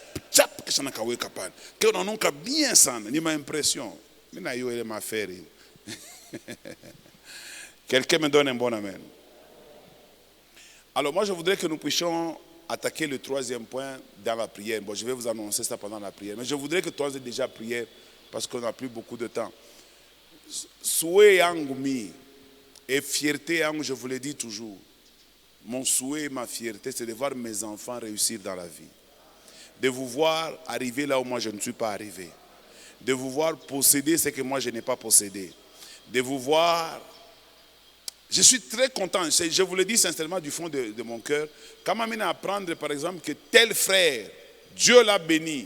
kisha na kaweka pale. Kio unanuka bien sana, ni ma impression. Mimi na hiyo ile maferi. Quelqu'un me donne un bon amen. Alors moi je voudrais que nous puissions attaquer le 3e point dans la prière. Bon, je vais vous annoncer ça pendant la prière. Mais je voudrais que toi aies déjà prié parce qu'on n'a plus beaucoup de temps. Souhait yangu mi et fierté yangu, je vous le dis toujours. Mon souhait et ma fierté, c'est de voir mes enfants réussir dans la vie. De vous voir arriver là où moi je ne suis pas arrivé. De vous voir posséder ce que moi je n'ai pas possédé. De vous voir... Je suis très content, je vous le dis sincèrement du fond de mon cœur. Quand m'amène à apprendre par exemple que tel frère, Dieu l'a béni,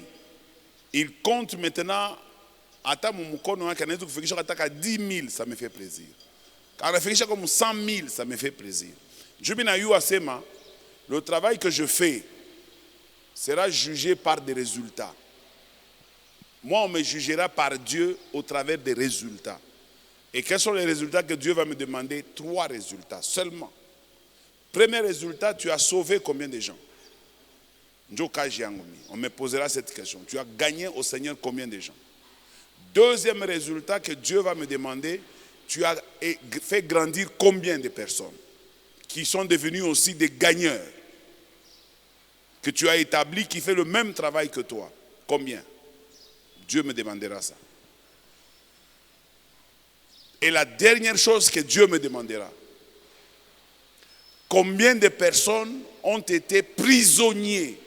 il compte maintenant, à 10 000, ça me fait plaisir. Quand on réfléchit comme 100 000, ça me fait plaisir. Je bin à Sema, le travail que je fais sera jugé par des résultats. Moi, on me jugera par Dieu au travers des résultats. Et quels sont les résultats que Dieu va me demander? 3 résultats seulement. Premier résultat, tu as sauvé combien de gens? On me posera cette question. Tu as gagné au Seigneur combien de gens? Deuxième résultat que Dieu va me demander, tu as fait grandir combien de personnes qui sont devenues aussi des gagneurs, que tu as établi, qui fait le même travail que toi. Combien? Dieu me demandera ça. Et la dernière chose que Dieu me demandera, combien de personnes ont été prisonniers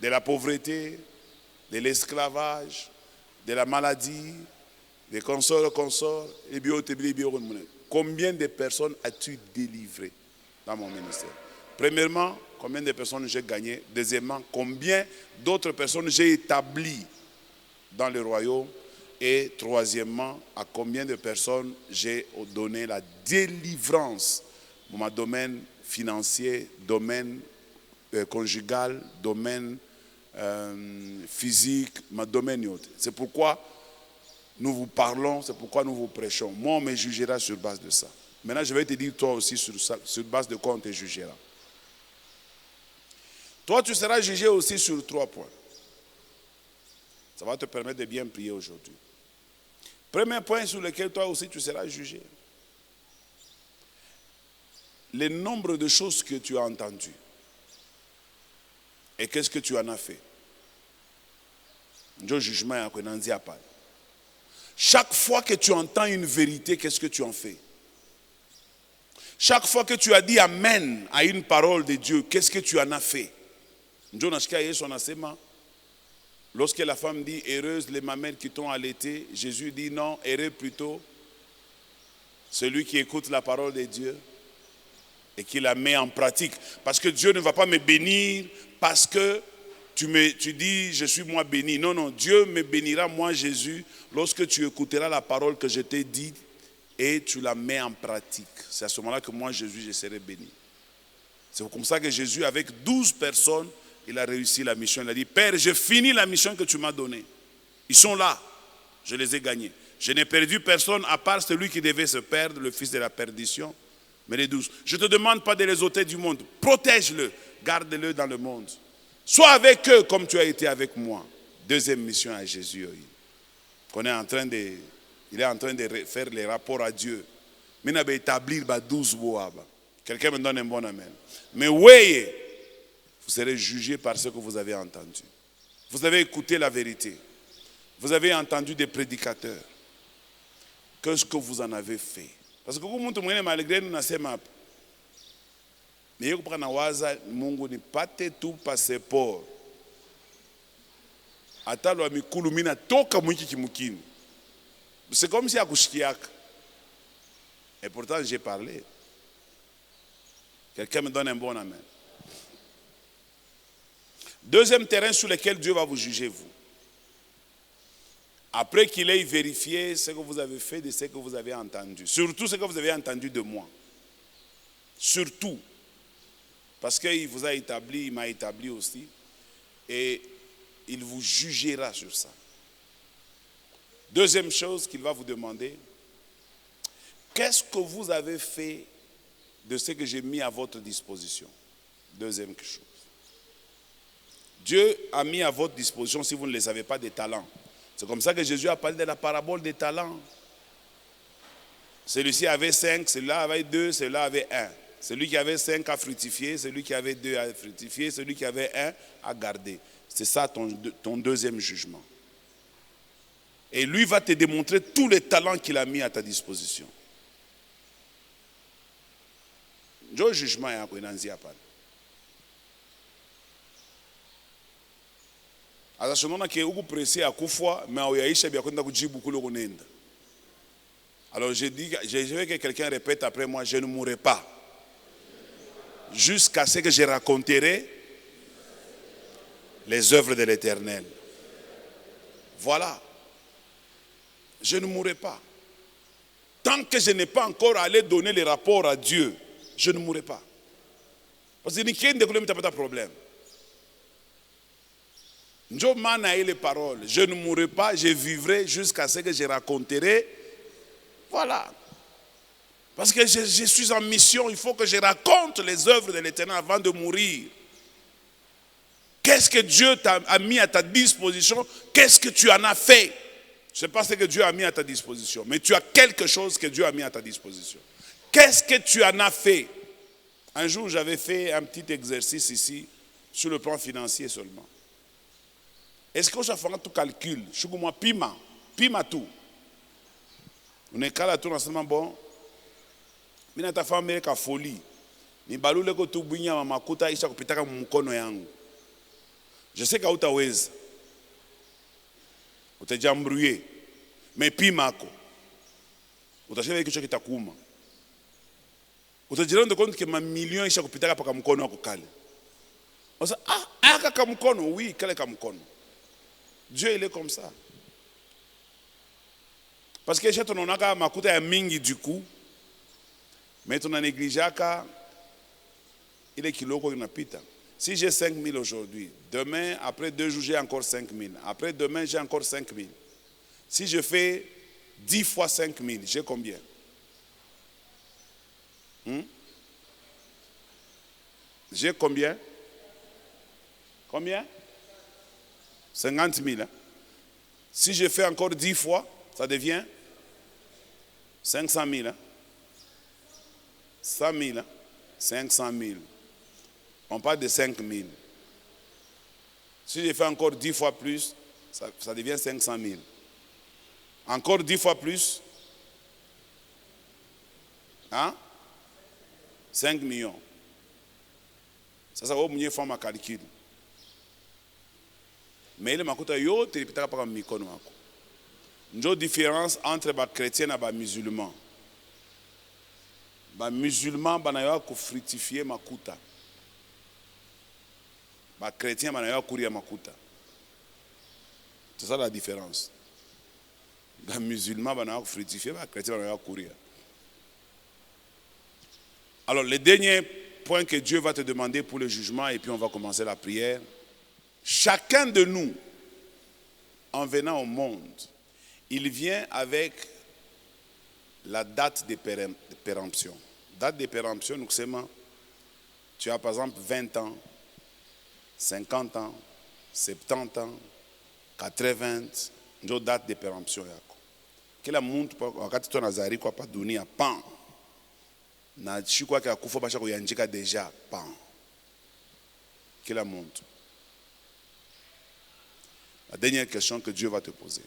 de la pauvreté, de l'esclavage, de la maladie, des consorts, combien de personnes as-tu délivré dans mon ministère? Premièrement, combien de personnes j'ai gagné? Deuxièmement, combien d'autres personnes j'ai établies dans le royaume? Et troisièmement, à combien de personnes j'ai donné la délivrance dans mon domaine financier, domaine conjugal, domaine physique, mon domaine. C'est pourquoi nous vous parlons, c'est pourquoi nous vous prêchons. Moi, on me jugera sur base de ça. Maintenant, je vais te dire toi aussi sur base de quoi on te jugera. Toi, tu seras jugé aussi sur 3 points. Ça va te permettre de bien prier aujourd'hui. Premier point sur lequel toi aussi tu seras jugé. Le nombre de choses que tu as entendues. Et qu'est-ce que tu en as fait? Jugement. Chaque fois que tu entends une vérité, qu'est-ce que tu en fais? Chaque fois que tu as dit Amen à une parole de Dieu, qu'est-ce que tu en as fait? Lorsque la femme dit heureuse les mamelles qui t'ont allaité, Jésus dit non, heureux plutôt celui qui écoute la parole de Dieu et qui la met en pratique. Parce que Dieu ne va pas me bénir parce que tu dis je suis moi béni. Non, non, Dieu me bénira moi Jésus lorsque tu écouteras la parole que je t'ai dit et tu la mets en pratique. C'est à ce moment-là que moi Jésus je serai béni. C'est comme ça que Jésus avec 12 personnes, il a réussi la mission. Il a dit, Père, j'ai fini la mission que tu m'as donnée. Ils sont là. Je les ai gagnés. Je n'ai perdu personne à part celui qui devait se perdre, le fils de la perdition. Mais les 12. Je ne te demande pas de les ôter du monde. Protège-le. Garde-le dans le monde. Sois avec eux comme tu as été avec moi. Deuxième mission à Jésus. Il est en train de faire les rapports à Dieu. Mais il a établi 12 bois. Quelqu'un me donne un bon amen. Mais oui, vous serez jugé par ce que vous avez entendu. Vous avez écouté la vérité. Vous avez entendu des prédicateurs. Qu'est-ce que vous en avez fait? Parce que vous avez malgré nous nasema. Mais vous prenez waza Mungu ni pate tout passeport. Atalo amikulu mina toka mwiki kimukini. C'est comme si akushikiaka. Et pourtant j'ai parlé. Quelqu'un me donne un bon amen. Deuxième terrain sur lequel Dieu va vous juger, vous. Après qu'il ait vérifié ce que vous avez fait de ce que vous avez entendu. Surtout ce que vous avez entendu de moi. Surtout. Parce qu'il vous a établi, il m'a établi aussi. Et il vous jugera sur ça. Deuxième chose qu'il va vous demander. Qu'est-ce que vous avez fait de ce que j'ai mis à votre disposition? Deuxième chose. Dieu a mis à votre disposition, si vous ne les avez pas, des talents. C'est comme ça que Jésus a parlé de la parabole des talents. Celui-ci avait 5, celui-là avait 2, celui-là avait 1. Celui qui avait 5 a fructifié, celui qui avait 2 a fructifié, celui qui avait 1 a gardé. C'est ça ton deuxième jugement. Et lui va te démontrer tous les talents qu'il a mis à ta disposition. Le jugement est un peu. Alors je veux que quelqu'un répète après moi, je ne mourrai pas. Jusqu'à ce que je raconterai les œuvres de l'Éternel. Voilà. Je ne mourrai pas. Tant que je n'ai pas encore allé donner les rapports à Dieu, je ne mourrai pas. Parce que il n'y a pas de problème. Les paroles. Je ne mourrai pas, je vivrai jusqu'à ce que je raconterai. Voilà. Parce que je suis en mission, il faut que je raconte les œuvres de l'Éternel avant de mourir. Qu'est-ce que Dieu a mis à ta disposition? Qu'est-ce que tu en as fait? Je ne sais pas ce que Dieu a mis à ta disposition, mais tu as quelque chose que Dieu a mis à ta disposition. Qu'est-ce que tu en as fait? Un jour, j'avais fait un petit exercice ici, sur le plan financier seulement. Est-ce que je fais tout calcul? Je suis comme moi, pima tout. On est calé à tout ensemble, bon. Mais ta femme est à folie. Ni balule ko tu bunya mama kuta isha kupitaka mkono yangu. Je sais qu'à utaweza. Utajambrouiller. Mais pima ko. Utashika kicho kitakuma. Utajiranda compte que ma million isha kupitaka paka mkono wako kale. Osa aka ka mkono, oui, kale ka mkono. Dieu il est comme ça. Parce que j'ai ton onaka makuta ya mingi du coup. Mais ton négligeaka il est kiloko inapita. Si j'ai 5 000 aujourd'hui, demain, après 2 jours, j'ai encore 5 000. Après demain, j'ai encore 5 000. Si je fais 10 fois 5 000, j'ai combien? J'ai combien? Combien? 50 000. Hein? Si je fais encore 10 fois, ça devient 500 000. Hein? 100 000. Hein? 500 000. On parle de 5 000. Si je fais encore 10 fois plus, ça devient 500 000. Encore 10 fois plus. Hein? 5 millions. Ça va mieux faire ma calcul. Mais il m'a dit yo tu répètes pas comme mikono wako. Njo différence entre les chrétiens et les musulmans. Les musulmans banayo ko fructifier makuta. Les chrétiens banayo courir makuta. C'est ça la différence. Les musulmans banayo fructifier, les chrétiens banayo courir. Alors le dernier point que Dieu va te demander pour le jugement et puis on va commencer la prière. Chacun de nous, en venant au monde, il vient avec la date de péremption. Date de péremption, nous savons, tu as par exemple 20 ans, 50 ans, 70 ans, 80, une date de péremption. Quelle montre wakati tu nazari kwa pa dunia pan na chikwa kwa kufa basha kuyanjika déjà pan. Quelle montre? La dernière question que Dieu va te poser.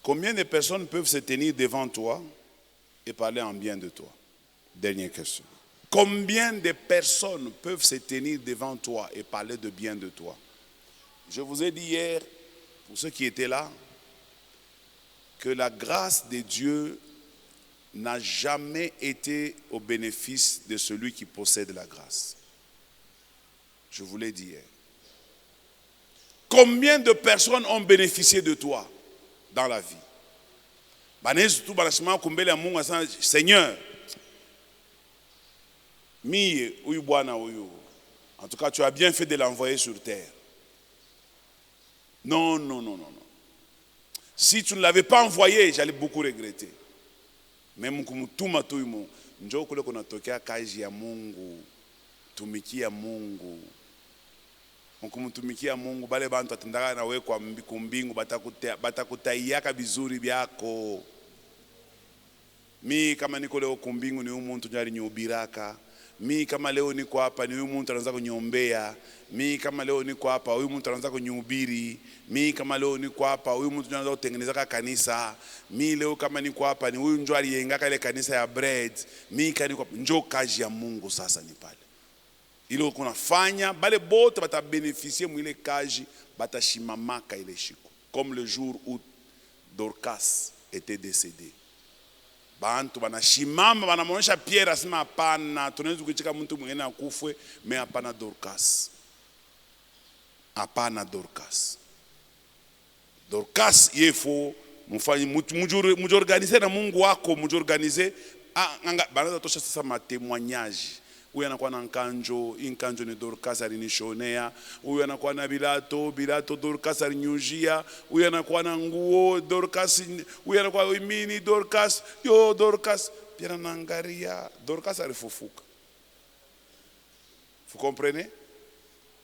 Combien de personnes peuvent se tenir devant toi et parler en bien de toi? Dernière question. Combien de personnes peuvent se tenir devant toi et parler de bien de toi? Je vous ai dit hier, pour ceux qui étaient là, que la grâce de Dieu n'a jamais été au bénéfice de celui qui possède la grâce. Je vous l'ai dit hier. Combien de personnes ont bénéficié de toi dans la vie? Seigneur, en tout cas, tu as bien fait de l'envoyer sur terre. Non, non, non, non, non. Si tu ne l'avais pas envoyé, j'allais beaucoup regretter. Même kumutuma tu imo, njoo kule kunatokea kazi ya Mungu, tumikia Mungu. Mkumutumikia Mungu, bale bantu atendaka na wewe kwa kumbingu batakutaiaka vizuri byako. Mi kama niko leo kumbingu ni huyu muntu njari nyubiraka. Mi kama leo niko hapa ni huyu muntu anaanza kunyombea. Mi kama leo niko hapa huyu muntu anaanza kunyubiri. Mi kama leo niko hapa huyu muntu anaanza kutengeneza kanisa. Mi leo kama niko hapa ni huyu njoo aliyengaka ile kanisa ya bread. Mi kaniko njoo kazi ya Mungu sasa ni pale. Ile kunafanya bale bote bata bénéficier mwile kazi batashimamaka ile shiko. Comme le jour où Dorcas était décédé. Bantu banashimama banamuonesha Pierre asema hapana tunaweza kuchika mtu mwingine akufwe mais hapana Dorcas. Hapana Dorcas. Dorcas yefo mufanye mujorganize na Mungu wako mujorganize banaza tosha sasa ma témoignage. Huyu anakuwa na nkanjo, inkanjo ni Dorcas alinishonea. Huyu anakuwa na bilato Dorcas alinyujia. Huyu anakuwa na nguo Dorcas, huyu anakuwa mini Dorcas, yo Dorcas pia nangaria Dorcas alifufuka. Vous comprenez?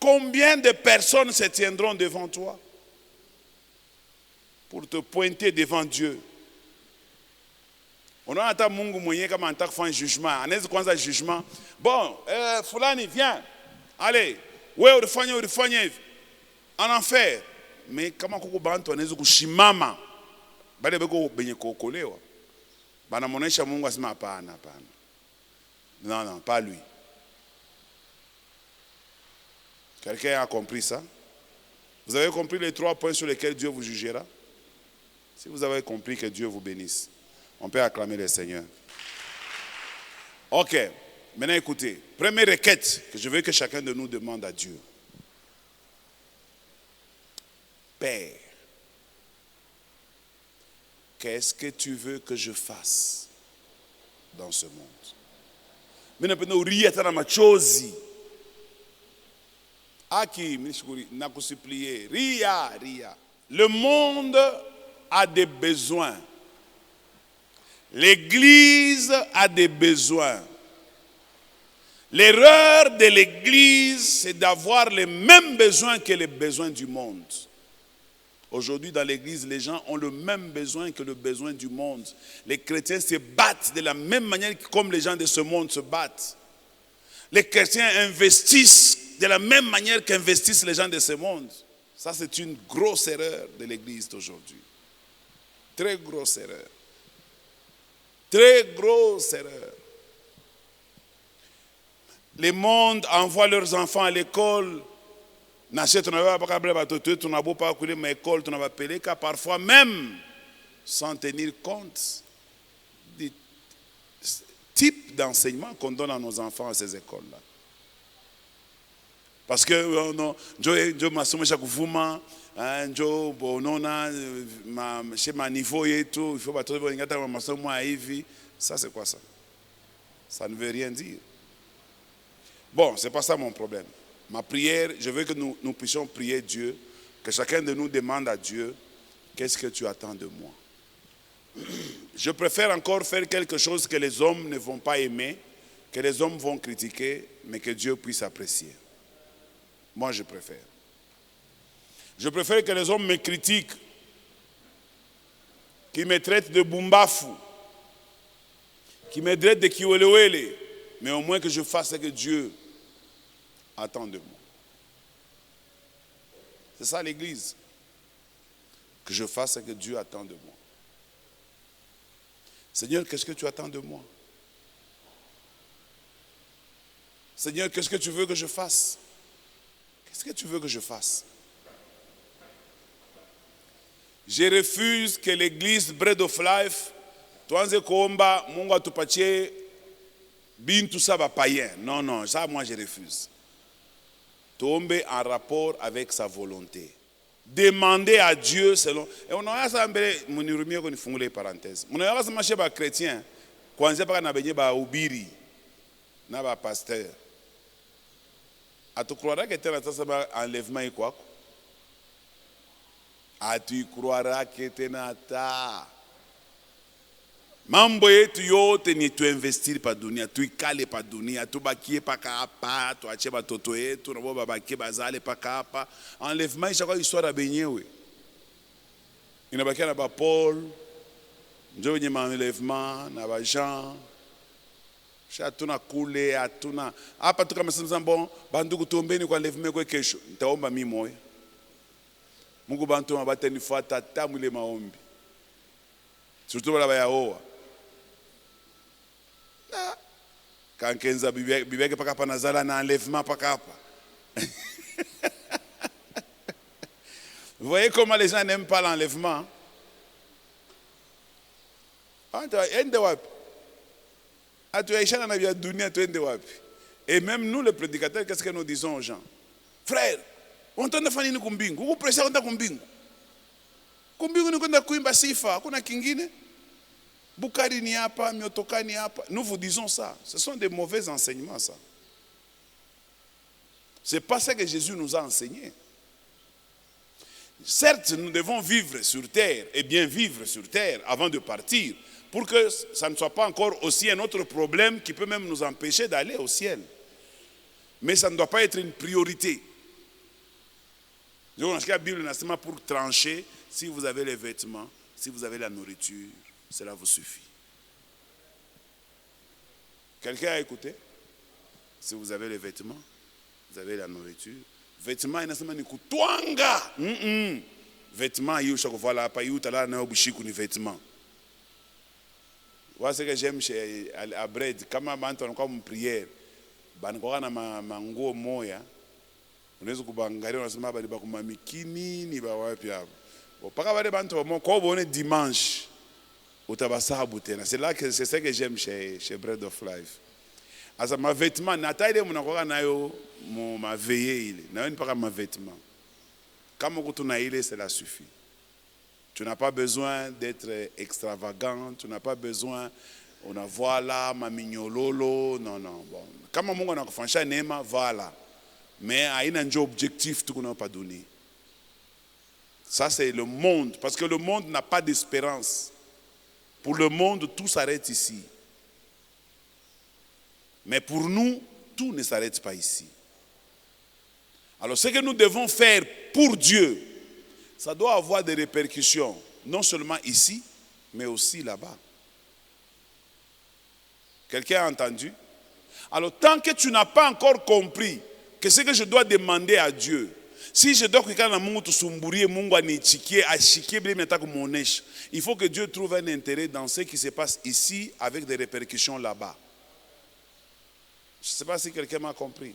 Combien de personnes se tiendront devant toi pour te pointer devant Dieu? On a hata Mungu mwenye kama anataka kufanya jugement, anaweza kuanza jugement. Bon, fulani viens. Allez, wewe ulifanya hivi. En enfer. Mais kama kuko bantu anaweza kushimama. Bale beko benye kuokolewa. Banamuonesha Mungu asema hapana, hapana. Non, non, pas lui. Quelqu'un a compris ça? Vous avez compris les 3 points sur lesquels Dieu vous jugera? Si vous avez compris, que Dieu vous bénisse. On peut acclamer le Seigneur. Ok, maintenant écoutez. Première requête que je veux que chacun de nous demande à Dieu. Père, qu'est-ce que tu veux que je fasse dans ce monde? Mais nous rions à ma chose. Aki, nakusuplier, ria. Le monde a des besoins. L'Église a des besoins. L'erreur de l'Église, c'est d'avoir les mêmes besoins que les besoins du monde. Aujourd'hui, dans l'Église, les gens ont le même besoin que le besoin du monde. Les chrétiens se battent de la même manière comme les gens de ce monde se battent. Les chrétiens investissent de la même manière qu'investissent les gens de ce monde. Ça, c'est une grosse erreur de l'Église d'aujourd'hui. Très grosse erreur. Très grosse erreur. Le monde envoie leurs enfants à l'école. Parfois même sans tenir compte du type d'enseignement qu'on donne à nos enfants à ces écoles-là. Parce que chez ma niveau et tout, il faut pas ça c'est quoi ça? Ça ne veut rien dire. Bon, c'est pas ça mon problème. Ma prière, je veux que nous puissions prier Dieu, que chacun de nous demande à Dieu, qu'est-ce que tu attends de moi? Je préfère encore faire quelque chose que les hommes ne vont pas aimer, que les hommes vont critiquer, mais que Dieu puisse apprécier. Moi, je préfère. Je préfère que les hommes me critiquent, qu'ils me traitent de bumbafou, qu'ils me traitent de kiwelewele, mais au moins que je fasse ce que Dieu attend de moi. C'est ça l'Église. Que je fasse ce que Dieu attend de moi. Seigneur, qu'est-ce que tu attends de moi? Seigneur, qu'est-ce que tu veux que je fasse? Qu'est-ce que tu veux que je fasse? Je refuse que l'Église Bread of Life, tuanze kuomba Mungu atupatie bintu saba païen. Non, non, ça moi je refuse. Tomber en rapport avec sa volonté. Demander à Dieu selon. Et on a ça mbele munirumie ko nifungule parenthèse. On a ça marché ba chrétien. Kwanza paka na benye ba ubiri na ba pasteur. Atukrora que tena sasa ba enlèvement iko. Atu croira que tena ta. Mambo yetu yote ni tuinvestir pa dunia, tuikale pa dunia, tubakie paka hapa, tuache batoto yetu, na baba bakie bazale paka hapa. Enlèvement isha kwa histoire benyewe. Inabakia na ba Paul, njo wenye enlèvement na ba Jean. Sha tuna kule, atuna. Hapa tu kama sema bon, bandugu tuombeni kwa enlèvement kwa kesho. Nitaomba mimi moyo. Mungu bantu mabate nifuata tamu ile maombi. Surtout bala bayaoa. Kankenza bibi yake paka hapa nazala na enlèvement paka hapa. Vous voyez comment les gens n'aiment pas l'enlèvement? Et même nous les prédicateurs, qu'est-ce que nous disons aux gens? Frère, on t'en a fait une kumbingu, vous pressez on t'a kumbingu. Kumbingu ni kwenda kuimba sifa, hakuna kingine. Bukari ni hapa, miotoka ni hapa. Nous vous disons ça. Ce sont des mauvais enseignements, ça. Ce n'est pas ça que Jésus nous a enseigné. Certes, nous devons vivre sur terre et bien vivre sur terre avant de partir pour que ça ne soit pas encore aussi un autre problème qui peut même nous empêcher d'aller au ciel. Mais ça ne doit pas être une priorité. La Bible n'a pour trancher si vous avez les vêtements, si vous avez la nourriture. Cela vous suffit. Quelqu'un a écouté? Si vous avez les vêtements, vous avez la nourriture. Vêtements, il n'y a pas kutwanga. Vêtements, il y a voilà pas il tala na obushiku ni vêtements. Voilà ce que j'aime chez Abred. Quand ma mante on comme prière, banikoka na manguo moya. Unaweza kubangalia unasema bali bakuma mikini ni ba wapi hapo. Paka wale bantu wa kwa bonne dimanche. C'est là que c'est ça que j'aime chez Bread of Life. Asa ma vêtement nataile munakoka nayo ma veillée ile. Nayo ni pas ma vêtement. Kama kutuna ile cela suffit. Tu n'as pas besoin d'être extravagant, tu n'as pas besoin on a voilà ma mignololo, non non bon. Kama Mungu anakufanyisha neema voilà. Mais haina ndio objectif tu kuna pas donné. Ça, c'est le monde. Parce que le monde n'a pas d'espérance. Pour le monde, tout s'arrête ici. Mais pour nous, tout ne s'arrête pas ici. Alors, ce que nous devons faire pour Dieu, ça doit avoir des répercussions, non seulement ici, mais aussi là-bas. Quelqu'un a entendu? Alors, tant que tu n'as pas encore compris que ce que je dois demander à Dieu, si je dois il faut que Dieu trouve un intérêt dans ce qui se passe ici avec des répercussions là-bas. Je ne sais pas si quelqu'un m'a compris.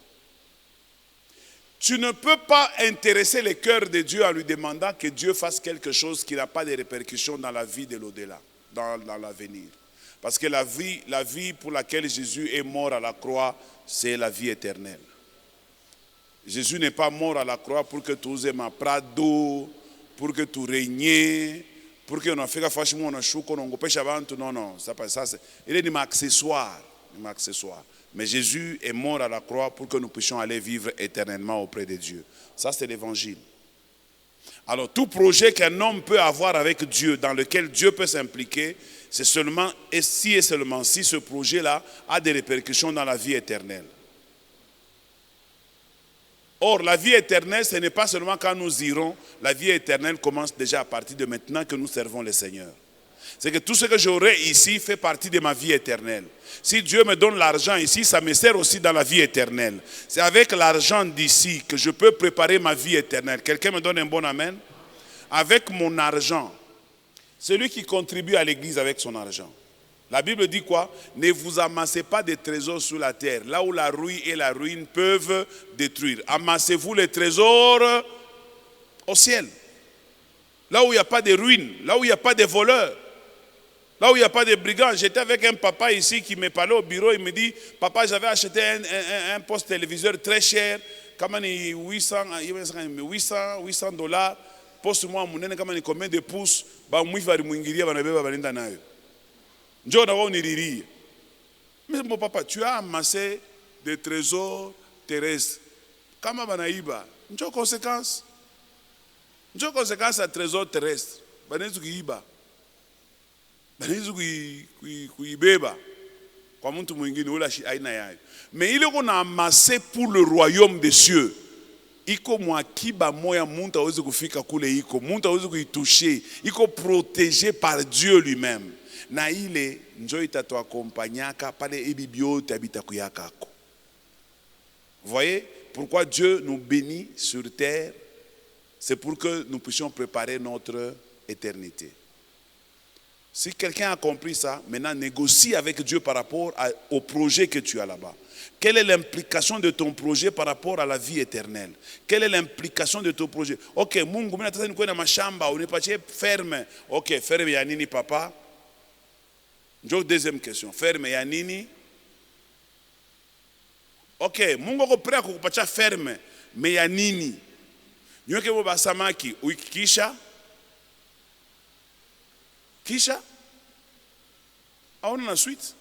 Tu ne peux pas intéresser le cœur de Dieu en lui demandant que Dieu fasse quelque chose qui n'a pas de répercussions dans la vie de l'au-delà, dans l'avenir. Parce que la vie pour laquelle Jésus est mort à la croix, c'est la vie éternelle. Jésus n'est pas mort à la croix pour que tu uses ma prado, pour que tu régnes, pour que nous fassions facilement un chou, qu'on empêche avant tout. Non, non, ça pas ça. Il est un accessoire. Mais Jésus est mort à la croix pour que nous puissions aller vivre éternellement auprès de Dieu. Ça, c'est l'évangile. Alors, tout projet qu'un homme peut avoir avec Dieu, dans lequel Dieu peut s'impliquer, c'est seulement et seulement si ce projet-là a des répercussions dans la vie éternelle. Or, la vie éternelle, ce n'est pas seulement quand nous irons. La vie éternelle commence déjà à partir de maintenant que nous servons le Seigneur. C'est que tout ce que j'aurai ici fait partie de ma vie éternelle. Si Dieu me donne l'argent ici, ça me sert aussi dans la vie éternelle. C'est avec l'argent d'ici que je peux préparer ma vie éternelle. Quelqu'un me donne un bon amen? Avec mon argent, celui qui contribue à l'église avec son argent. La Bible dit quoi? Ne vous amassez pas de trésors sous la terre, là où la rouille et la ruine peuvent détruire. Amassez-vous les trésors au ciel. Là où il n'y a pas de ruines, là où il n'y a pas de voleurs, là où il n'y a pas de brigands. J'étais avec un papa ici qui me parlait au bureau, il me dit, papa, j'avais acheté un poste téléviseur très cher, comme 800 $, poste moi, combien de pouces, mais mon papa, tu as amassé des trésors terrestres. Comment banaïba? Une conséquence. Une conséquence à trésor terrestre. Banezu iba. Banezu kuibeba. Kwa mtu mwingine ula shi aina yayo. Mais il est qu'on a amassé pour le royaume des cieux. Iko mwakiba moya muntu aweze kufika kule iko. Muntu aweze kuitoucher. Iko protégé par Dieu lui-même. Na ile njo itatuakompanyaka pale ebibio tabita kuyakako. Voyez pourquoi Dieu nous bénit sur terre, c'est pour que nous puissions préparer notre éternité. Si quelqu'un a compris ça, maintenant négocie avec Dieu par rapport au projet que tu as là-bas. Quelle est l'implication de ton projet par rapport à la vie éternelle? Quelle est l'implication de ton projet? Ok, Mungu, mina tata nikuwe na mashamba, unipatie ferme. Ok, ferme ya nini papa? Deuxième question. Ferme ya nini? Ok, Mungu ako prêt kukupatia ferme, mais ya nini? Nyoke bo basamaki, uikisha? Kisha? On a la suite.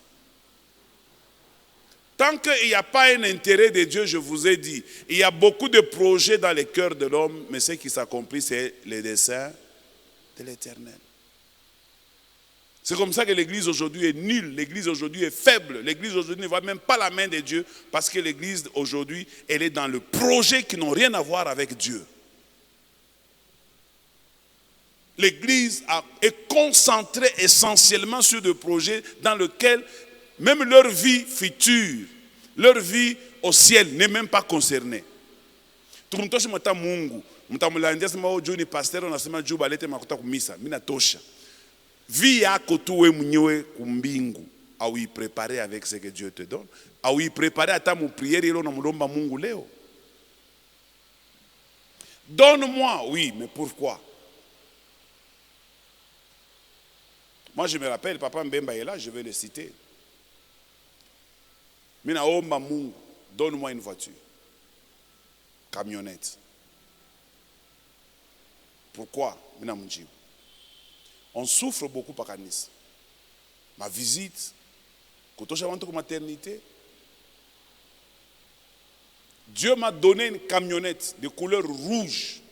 Tant qu'il n'y a pas un intérêt de Dieu, je vous ai dit, il y a beaucoup de projets dans le cœur de l'homme, mais ce qui s'accomplit, c'est le dessein de l'Éternel. C'est comme ça que l'église aujourd'hui est nulle, l'église aujourd'hui est faible, l'église aujourd'hui ne voit même pas la main de Dieu, parce que l'église aujourd'hui, elle est dans le projet qui n'ont rien à voir avec Dieu. L'église est concentrée essentiellement sur des projets dans lesquels même leur vie future, leur vie au ciel n'est même pas concernée. Tout le monde vie yako tu we mwenyewe kumbingu au y préparer avec ce que Dieu te donne, au y préparer ata mu prière ilo na mulomba Mungu leo. Donne-moi, oui, mais pourquoi? Moi je me rappelle, papa Mbemba est là, je vais le citer. Mina omba Mungu, donne-moi une voiture, camionnette. Pourquoi? Mina munjibu. On souffre beaucoup par Nice. Ma visite, quand je suis rentré en maternité, Dieu m'a donné une camionnette de couleur rouge.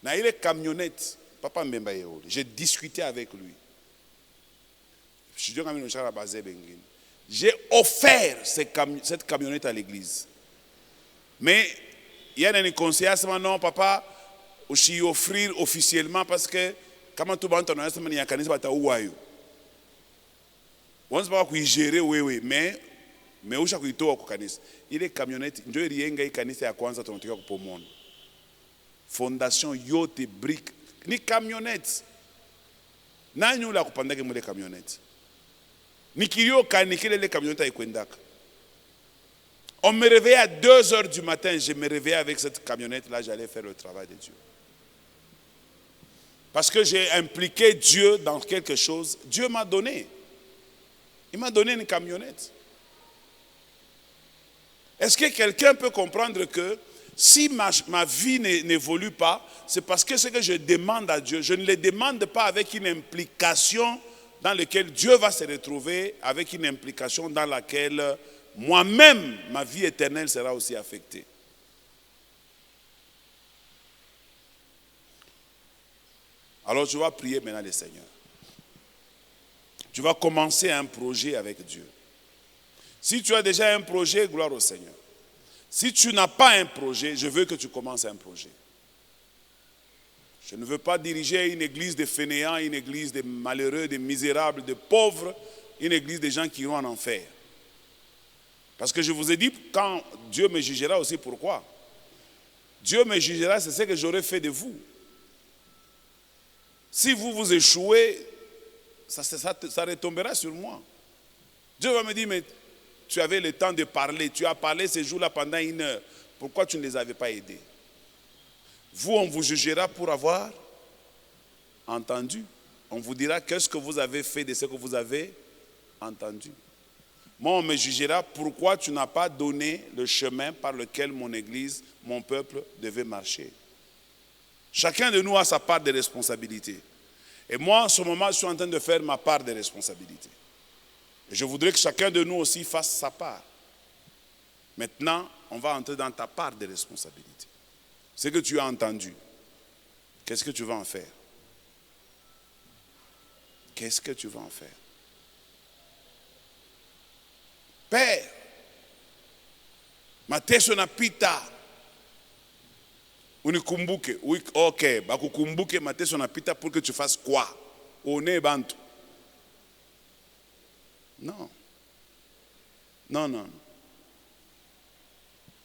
Il est camionnette. Papa Mbemba Yeholi. J'ai discuté avec lui. J'ai offert cette camionnette à l'église. Mais il y a une conseillère, non, papa, je vais offrir officiellement parce que, comment tout le monde a dit, il y a un canis, on ne sait pas comment gérer, oui, mais où est-ce que il est camionnette, je vais canis à quoi ça pour le monde. Fondation, yote, brique, ni camionnette. N'a-nous la coupanda que les camionnettes. Ni kiyo kanikele les camionnettes à Ikwendaka. On me réveillait à 2h du matin, je me réveillais avec cette camionnette-là, j'allais faire le travail de Dieu. Parce que j'ai impliqué Dieu dans quelque chose, Dieu m'a donné. Il m'a donné une camionnette. Est-ce que quelqu'un peut comprendre que si ma vie n'évolue pas, c'est parce que ce que je demande à Dieu, je ne le demande pas avec une implication dans laquelle Dieu va se retrouver, avec une implication dans laquelle moi-même, ma vie éternelle sera aussi affectée. Alors tu vas prier maintenant le Seigneur. Tu vas commencer un projet avec Dieu. Si tu as déjà un projet, gloire au Seigneur. Si tu n'as pas un projet, je veux que tu commences un projet. Je ne veux pas diriger une église de fainéants, une église de malheureux, de misérables, de pauvres, une église de gens qui iront en enfer. Parce que je vous ai dit, quand Dieu me jugera aussi, pourquoi? Dieu me jugera, c'est ce que j'aurais fait de vous. Si vous échouez, ça retombera sur moi. Dieu va me dire, mais tu avais le temps de parler, tu as parlé ces jours-là pendant 1 heure. Pourquoi tu ne les avais pas aidés? Vous, on vous jugera pour avoir entendu. On vous dira qu'est-ce que vous avez fait de ce que vous avez entendu. Moi, on me jugera pourquoi tu n'as pas donné le chemin par lequel mon église, mon peuple devait marcher. Chacun de nous a sa part de responsabilité. Et moi, en ce moment, je suis en train de faire ma part de responsabilité. Et je voudrais que chacun de nous aussi fasse sa part. Maintenant, on va entrer dans ta part de responsabilité. Ce que tu as entendu, qu'est-ce que tu vas en faire? Qu'est-ce que tu vas en faire? Père, mateso napita. Unikumbuke. Ok, bakukumbuke mateso napita pour que tu fasses quoi? One bantu. Non. Non, non.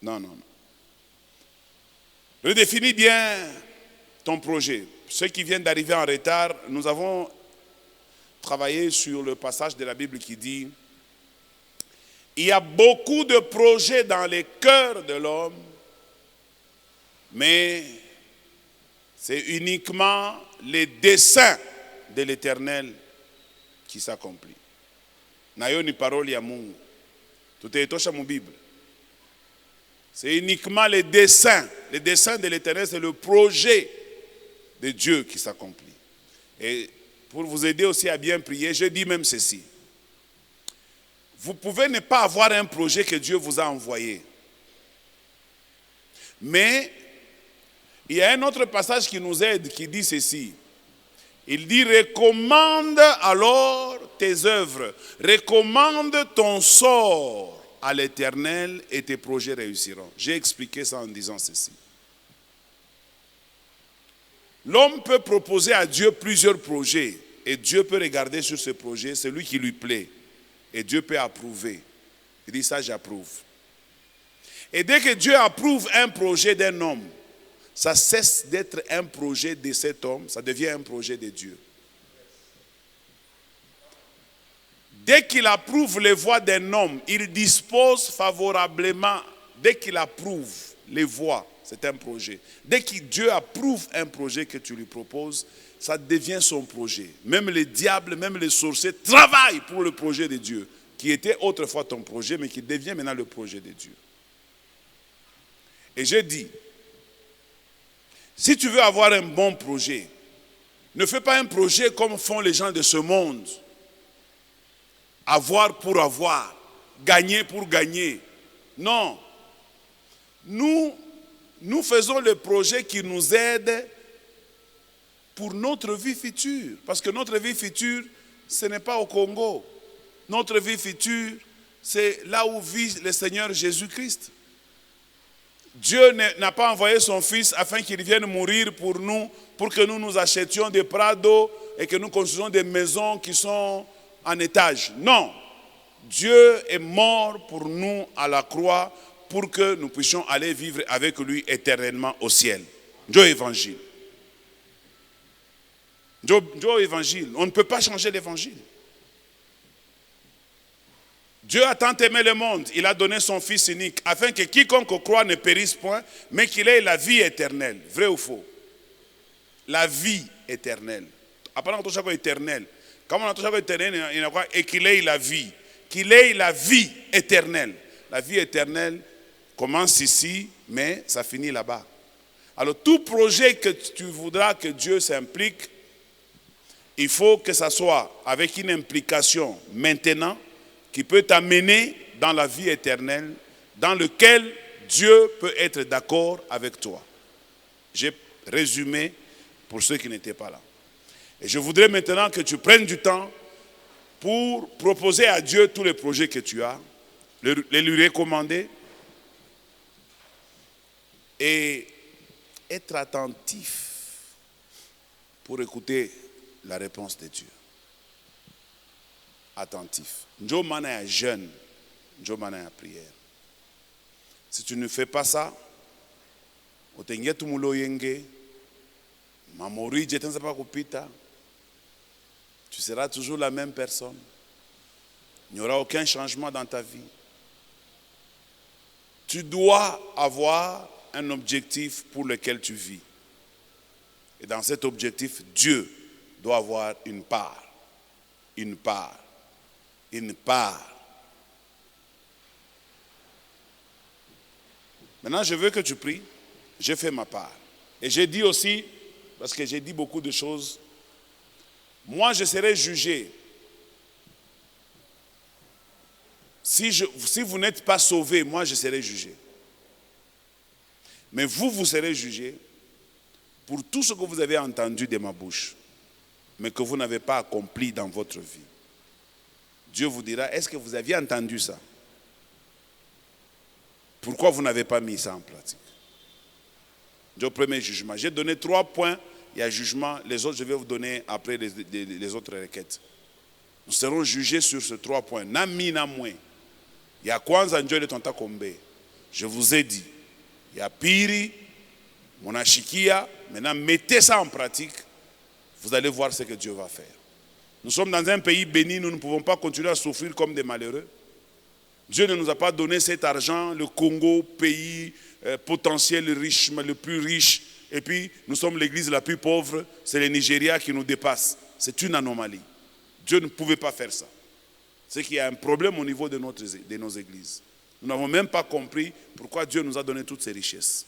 Non, non, non. Redéfinis bien ton projet. Ceux qui viennent d'arriver en retard, nous avons travaillé sur le passage de la Bible qui dit: il y a beaucoup de projets dans les cœurs de l'homme, mais c'est uniquement les desseins de l'Éternel qui s'accomplissent. Nayo ni parole ya Mungu. Tutaitosha mu Bible. C'est uniquement les desseins. Les desseins de l'Éternel, c'est le projet de Dieu qui s'accomplit. Et pour vous aider aussi à bien prier, je dis même ceci. Vous pouvez ne pas avoir un projet que Dieu vous a envoyé. Mais il y a un autre passage qui nous aide, qui dit ceci. Il dit: recommande alors tes œuvres, recommande ton sort à l'Éternel et tes projets réussiront. J'ai expliqué ça en disant ceci. L'homme peut proposer à Dieu plusieurs projets et Dieu peut regarder sur ce projet celui qui lui plaît et Dieu peut approuver. Il dit: ça j'approuve. Et dès que Dieu approuve un projet d'un homme, ça cesse d'être un projet de cet homme, ça devient un projet de Dieu. Dès qu'il approuve les voies d'un homme, il dispose favorablement. Dès qu'il approuve les voies, c'est un projet. Dès que Dieu approuve un projet que tu lui proposes, ça devient son projet. Même les diables, même les sorciers travaillent pour le projet de Dieu, qui était autrefois ton projet, mais qui devient maintenant le projet de Dieu. Et je dis, si tu veux avoir un bon projet, ne fais pas un projet comme font les gens de ce monde. Avoir pour avoir, gagner pour gagner. Non. Nous faisons le projet qui nous aide pour notre vie future. Parce que notre vie future, ce n'est pas au Congo. Notre vie future, c'est là où vit le Seigneur Jésus-Christ. Dieu n'a pas envoyé son Fils afin qu'il vienne mourir pour nous, pour que nous nous achetions des prados et que nous construisions des maisons qui sont en étage. Non. Dieu est mort pour nous à la croix pour que nous puissions aller vivre avec lui éternellement au ciel. Dieu évangile. Dieu évangile. On ne peut pas changer l'évangile. Dieu a tant aimé le monde, il a donné son Fils unique, afin que quiconque croit ne périsse point, mais qu'il ait la vie éternelle. Vrai ou faux? La vie éternelle. Après, on a tout éternel. Comme on a tout éternel, il y a quoi? Et qu'il ait la vie. Qu'il ait la vie éternelle. La vie éternelle commence ici, mais ça finit là-bas. Alors, tout projet que tu voudras que Dieu s'implique, il faut que ça soit avec une implication maintenant, qui peut t'amener dans la vie éternelle, dans lequel Dieu peut être d'accord avec toi. J'ai résumé pour ceux qui n'étaient pas là. Et je voudrais maintenant que tu prennes du temps pour proposer à Dieu tous les projets que tu as, les lui recommander et être attentif pour écouter la réponse de Dieu. Attentif. Njo mana est jeune, njo mana est prière. Si tu ne fais pas ça, otengetu mulo yenge, mamori jetenza pa kupita, tu seras toujours la même personne. Il n'y aura aucun changement dans ta vie. Tu dois avoir un objectif pour lequel tu vis. Et dans cet objectif, Dieu doit avoir une part. Une part. Une part. Maintenant, je veux que tu pries. J'ai fait ma part. Et j'ai dit aussi, parce que j'ai dit beaucoup de choses, moi je serai jugé. Si vous n'êtes pas sauvé, moi je serai jugé. Mais vous serez jugé pour tout ce que vous avez entendu de ma bouche, mais que vous n'avez pas accompli dans votre vie. Dieu vous dira, est-ce que vous aviez entendu ça? Pourquoi vous n'avez pas mis ça en pratique? Dieu, premier jugement. J'ai donné 3 points, il y a jugement. Les autres, je vais vous donner après les autres requêtes. Nous serons jugés sur ces 3 points. Nami na mwe. Il y a kwanza njole tonta kombe. Je vous ai dit. Il y a piri, monashikia. Maintenant, mettez ça en pratique. Vous allez voir ce que Dieu va faire. Nous sommes dans un pays béni, nous ne pouvons pas continuer à souffrir comme des malheureux. Dieu ne nous a pas donné cet argent, le Congo, pays potentiel riche, le plus riche. Et puis, nous sommes l'église la plus pauvre, c'est le Nigeria qui nous dépasse. C'est une anomalie. Dieu ne pouvait pas faire ça. C'est qu'il y a un problème au niveau de nos églises. Nous n'avons même pas compris pourquoi Dieu nous a donné toutes ces richesses.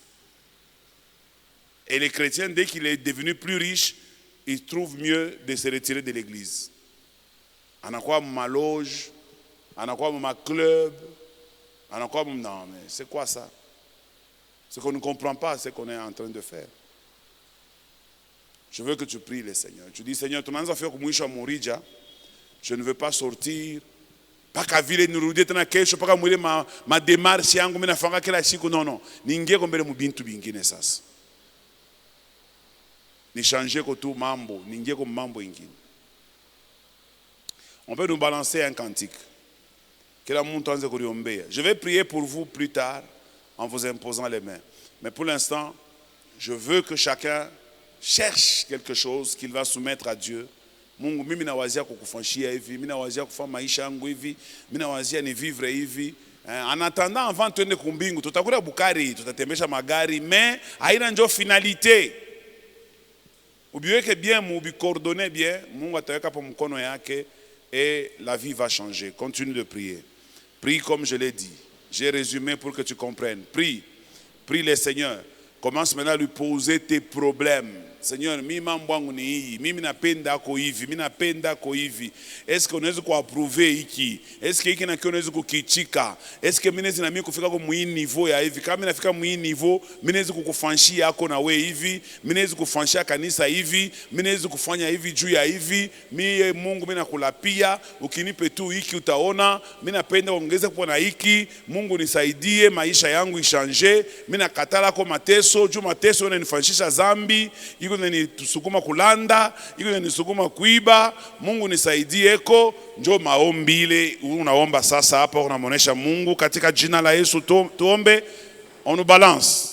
Et les chrétiens, dès qu'il est devenu plus riche, ils trouvent mieux de se retirer de l'église. On a quoi ma loge, on a quoi ma club, on a quoi non mais c'est quoi ça? Ce qu'on ne comprend pas, c'est ce qu'on est en train de faire. Je veux que tu pries le Seigneur. Tu dis Seigneur, tu m'as fait comme je ne veux pas sortir. Pas qu'à vile nirudie tena kesho, pas qu'à mourir ma démarche yangu mina fanga kila siku non. Ningie kombele mubintu bingine sasa. Ni changer ko tout mambo, ningie ko mambo ingine. On peut nous balancer un cantique. Je vais prier pour vous plus tard en vous imposant les mains. Mais pour l'instant, je veux que chacun cherche quelque chose qu'il va soumettre à Dieu. Mungu mimi nawazia kukufanyia hivi, mimi nawazia kufanya maisha yangu hivi, mimi nawazia ni vivre hivi. En attendant avant tuende kumbingu, tutakula bukari, tutatembesha magari, mais haina njo finalité. Ubiweke bien, mubi coordonner bien, Mungu ataweka pa mkono yake et la vie va changer. Continue de prier. Prie comme je l'ai dit. J'ai résumé pour que tu comprennes. Prie. Prie le Seigneur. Commence maintenant à lui poser tes problèmes. Seigneur, mimi mambo yangu ni hii, mimi napenda ako hivi, mimi napenda ako hivi. Eske unaweza kuapprove hiki? Eske hiki na kio unaweza kukichika? Eske mimi naweza na mimi kufika kwa hii niveau ya hivi? Kama mimi nafika hii niveau, mimi naweza kukufanshia yako na we hivi, mimi naweza kufanshia kanisa hivi, mimi naweza kufanya hivi juu ya hivi. Mimi Mungu mimi nakulapia, ukinipe tu hiki utaona, mimi napenda ongeza kwa na hiki. Mungu nisaidie maisha yangu ishanje. Mimi nakatala kwa mateso, juu mateso yananifanishisha zambi. Iko nisukuma kulanda, iko nisukuma kuiba. Mungu nisaidie eko. Njo maombi ile unaomba sasa hapa, unamuonesha Mungu katika jina la Yesu. Tuombe, on nous balance.